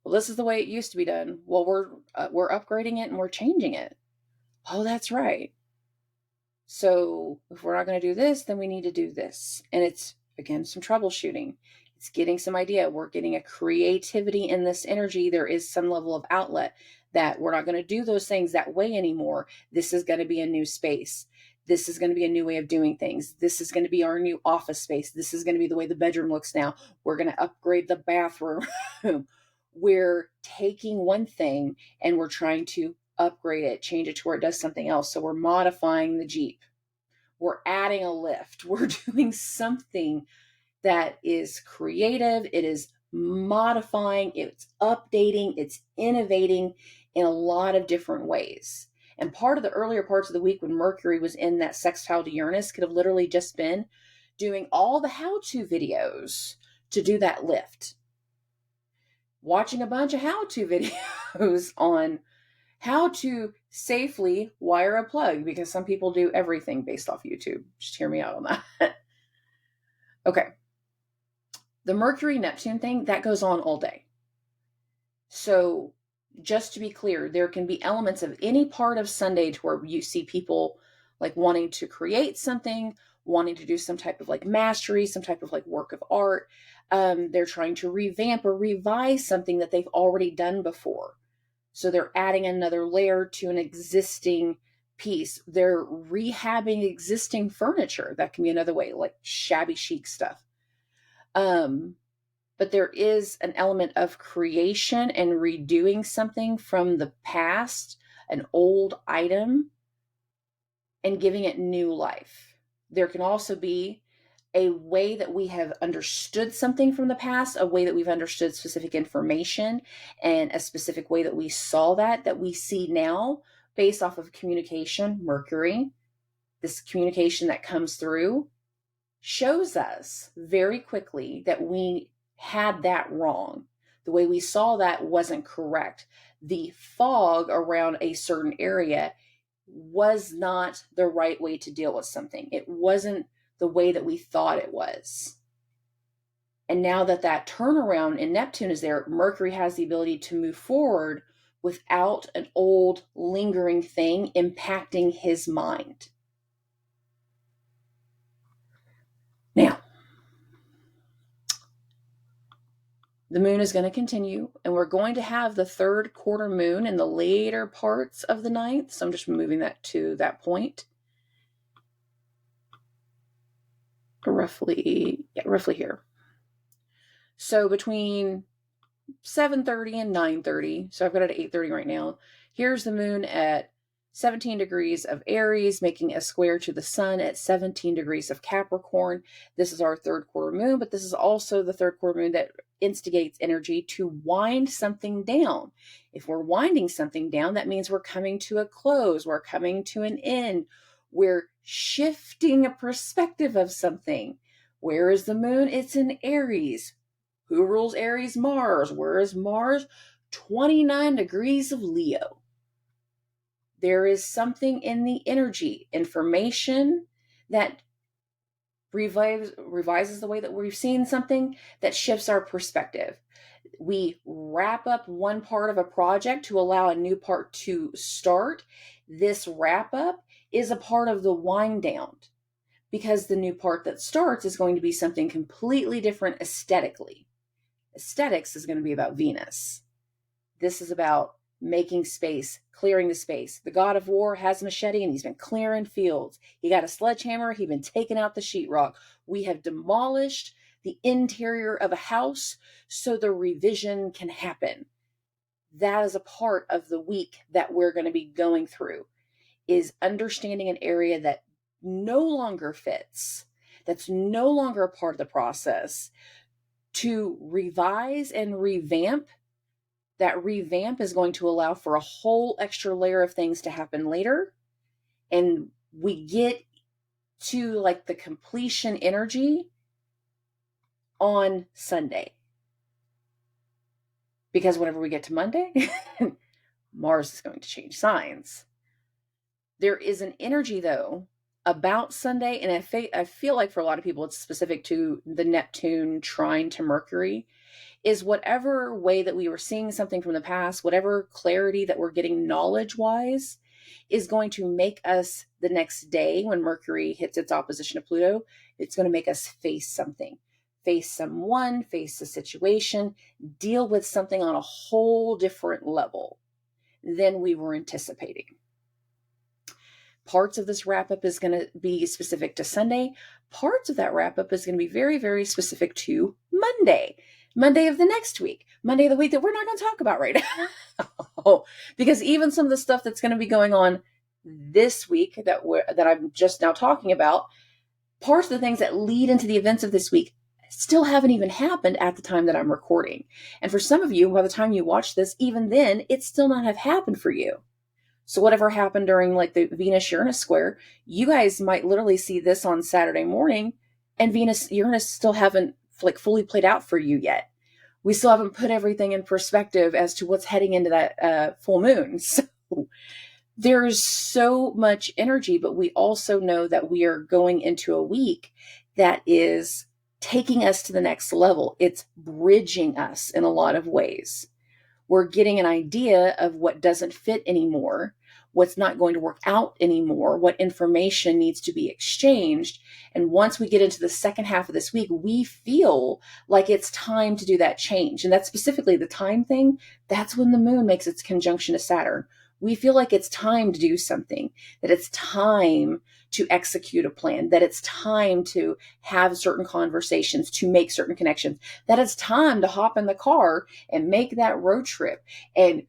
Well, this is the way it used to be done. Well, we're upgrading it and we're changing it. Oh, that's right. So if we're not going to do this, then we need to do this. And it's, again, some troubleshooting. It's getting some idea. We're getting a creativity in this energy. There is some level of outlet that we're not going to do those things that way anymore. This is going to be a new space. This is going to be a new way of doing things. This is going to be our new office space. This is going to be the way the bedroom looks now. We're going to upgrade the bathroom. We're taking one thing and we're trying to upgrade it, change it to where it does something else. So we're modifying the Jeep. We're adding a lift. We're doing something that is creative. It is modifying, it's updating, it's innovating in a lot of different ways. And part of the earlier parts of the week when Mercury was in that sextile to Uranus could have literally just been doing all the how-to videos to do that lift. Watching a bunch of how-to videos on how to safely wire a plug, because some people do everything based off YouTube. Just hear me out on that. Okay. The Mercury-Neptune thing, that goes on all day. So just to be clear, there can be elements of any part of Sunday to where you see people like wanting to create something, wanting to do some type of like mastery, some type of like work of art. They're trying to revamp or revise something that they've already done before. So they're adding another layer to an existing piece. They're rehabbing existing furniture. That can be another way, like shabby chic stuff. But there is an element of creation and redoing something from the past, an old item, and giving it new life. There can also be a way that we have understood something from the past, a way that we've understood specific information, and a specific way that we saw that we see now based off of communication, Mercury. This communication that comes through shows us very quickly that we had that wrong. The way we saw that wasn't correct. The fog around a certain area was not the right way to deal with something. It wasn't the way that we thought it was. And now that that turnaround in Neptune is there, Mercury has the ability to move forward without an old lingering thing impacting his mind. Now, the moon is going to continue, and we're going to have the third quarter moon in the later parts of the ninth. So I'm just moving that to that point. Roughly here. So between 7:30 and 9:30, so I've got it at 8:30 right now. Here's the moon at 17 degrees of Aries, making a square to the sun at 17 degrees of Capricorn. This is our third quarter moon, but this is also the third quarter moon that instigates energy to wind something down. If we're winding something down, that means we're coming to a close, we're coming to an end, we're shifting a perspective of something. Where is the moon? It's in Aries. Who rules Aries? Mars. Where is Mars? 29 degrees of Leo. There is something in the energy, information that revises the way that we've seen something, that shifts our perspective. We wrap up one part of a project to allow a new part to start. This wrap up is a part of the wind down, because the new part that starts is going to be something completely different aesthetically. Aesthetics is going to be about Venus. This is about making space, clearing the space. The god of war has a machete and he's been clearing fields. He got a sledgehammer. He's been taking out the sheetrock. We have demolished the interior of a house so the revision can happen. That is a part of the week that we're going to be going through, is understanding an area that no longer fits, that's no longer a part of the process, to revise and revamp. That revamp is going to allow for a whole extra layer of things to happen later. And we get to like the completion energy on Sunday. Because whenever we get to Monday, Mars is going to change signs. There is an energy, though, about Sunday, and I feel like for a lot of people it's specific to the Neptune trine to Mercury, is whatever way that we were seeing something from the past, whatever clarity that we're getting knowledge-wise, is going to make us the next day when Mercury hits its opposition to Pluto, it's going to make us face something. Face someone, face a situation, deal with something on a whole different level than we were anticipating. Parts of this wrap-up is going to be specific to Sunday. Parts of that wrap-up is going to be very, very specific to Monday of the next week, Monday of the week that we're not going to talk about right now. Because even some of the stuff that's going to be going on this week that I'm just now talking about, parts of the things that lead into the events of this week still haven't even happened at the time that I'm recording. And for some of you, by the time you watch this, even then, it still not have happened for you. So whatever happened during like the Venus-Uranus square, you guys might literally see this on Saturday morning, and Venus-Uranus still haven't like fully played out for you yet. We still haven't put everything in perspective as to what's heading into that full moon. So there's so much energy, but we also know that we are going into a week that is taking us to the next level. It's bridging us in a lot of ways. We're getting an idea of what doesn't fit anymore, what's not going to work out anymore, what information needs to be exchanged. And once we get into the second half of this week, we feel like it's time to do that change. And that's specifically the time thing. That's when the moon makes its conjunction to Saturn. We feel like it's time to do something, that it's time to execute a plan, that it's time to have certain conversations, to make certain connections, that it's time to hop in the car and make that road trip and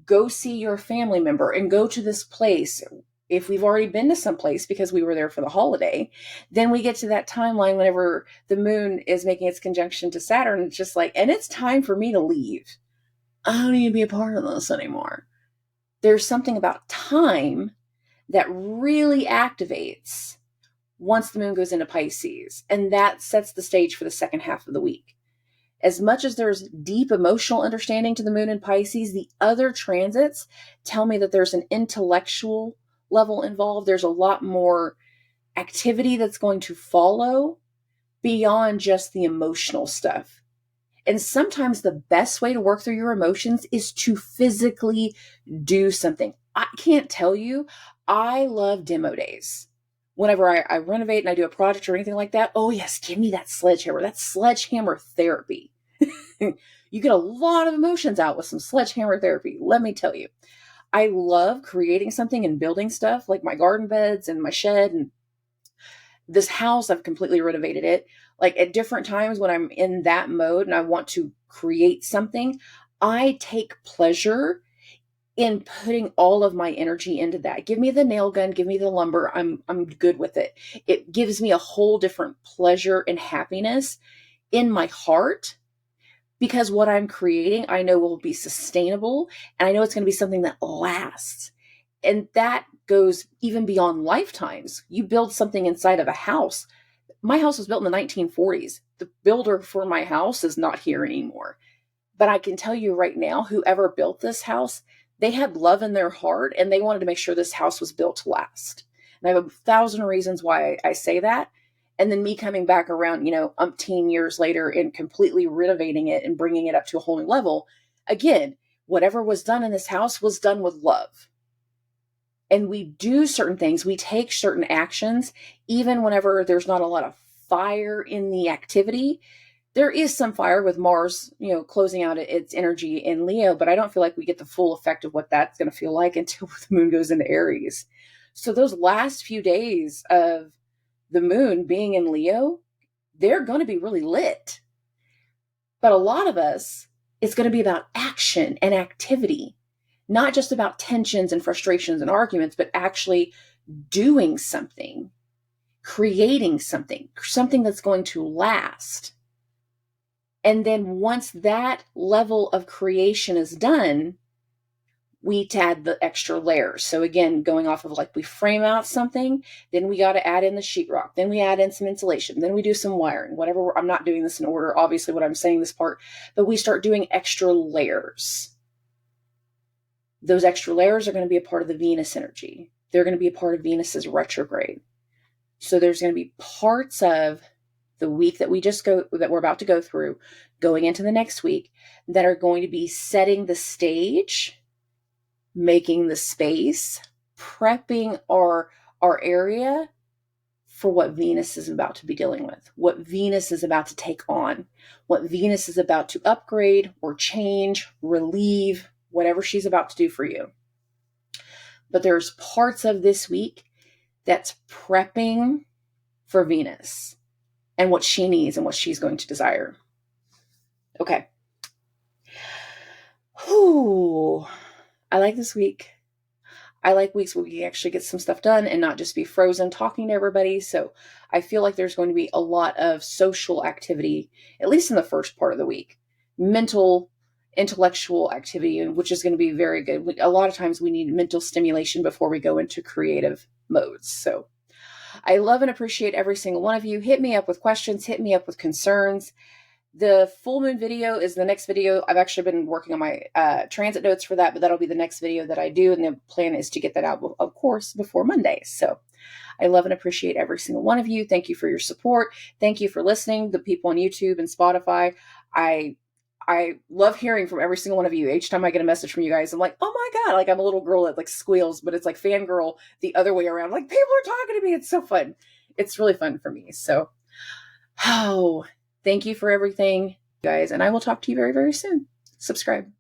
go see your family member and go to this place. If we've already been to some place because we were there for the holiday, then we get to that timeline whenever the moon is making its conjunction to Saturn. It's just like, and it's time for me to leave. I don't need to be a part of this anymore. There's something about time that really activates once the moon goes into Pisces, and that sets the stage for the second half of the week. As much as there's deep emotional understanding to the moon in Pisces, the other transits tell me that there's an intellectual level involved. There's a lot more activity that's going to follow beyond just the emotional stuff. And sometimes the best way to work through your emotions is to physically do something. I can't tell you, I love demo days. Whenever I renovate and I do a project or anything like that, oh yes, give me that sledgehammer. That's sledgehammer therapy. You get a lot of emotions out with some sledgehammer therapy, let me tell you. I love creating something and building stuff like my garden beds and my shed and this house. I've completely renovated it. Like at different times when I'm in that mode and I want to create something, I take pleasure in putting all of my energy into that. Give me the nail gun, give me the lumber. I'm good with it. It gives me a whole different pleasure and happiness in my heart, because what I'm creating, I know will be sustainable, and I know it's going to be something that lasts. And that goes even beyond lifetimes. You build something inside of a house. My house was built in the 1940s. The builder for my house is not here anymore. But I can tell you right now, whoever built this house, they had love in their heart and they wanted to make sure this house was built to last. And I have 1,000 reasons why I say that. And then me coming back around, umpteen years later and completely renovating it and bringing it up to a whole new level. Again, whatever was done in this house was done with love. and we do certain things, we take certain actions, even whenever there's not a lot of fire in the activity. There is some fire with Mars, closing out its energy in Leo, but I don't feel like we get the full effect of what that's going to feel like until the moon goes into Aries. So those last few days of the moon being in Leo, they're going to be really lit. But a lot of us, it's going to be about action and activity, not just about tensions and frustrations and arguments, but actually doing something, creating something that's going to last. And then once that level of creation is done, we add the extra layers. So again, going off of like we frame out something, then we got to add in the sheetrock, then we add in some insulation, then we do some wiring, whatever. I'm not doing this in order, obviously, what I'm saying this part, but we start doing extra layers. Those extra layers are going to be a part of the Venus energy. They're going to be a part of Venus's retrograde. So there's going to be parts of the week that we're about to go through, going into the next week, that are going to be setting the stage, making the space, prepping our area for what Venus is about to be dealing with, what Venus is about to take on, what Venus is about to upgrade or change, relieve, whatever she's about to do for you. But there's parts of this week that's prepping for Venus and what she needs and what she's going to desire. Okay. Whew. I like this week. I like weeks where we actually get some stuff done and not just be frozen talking to everybody. So I feel like there's going to be a lot of social activity, at least in the first part of the week. Mental, intellectual activity, which is going to be very good. A lot of times we need mental stimulation before we go into creative modes. So I love and appreciate every single one of you. Hit me up with questions. Hit me up with concerns. The full moon video is the next video. I've actually been working on my transit notes for that, but that'll be the next video that I do. And the plan is to get that out, of course, before Monday. So I love and appreciate every single one of you. Thank you for your support. Thank you for listening. The people on YouTube and Spotify. I love hearing from every single one of you. Each time I get a message from you guys, I'm like, oh my God, like I'm a little girl that like squeals, but it's like fangirl the other way around. Like people are talking to me. It's so fun. It's really fun for me. So, thank you for everything, guys. And I will talk to you very, very soon. Subscribe.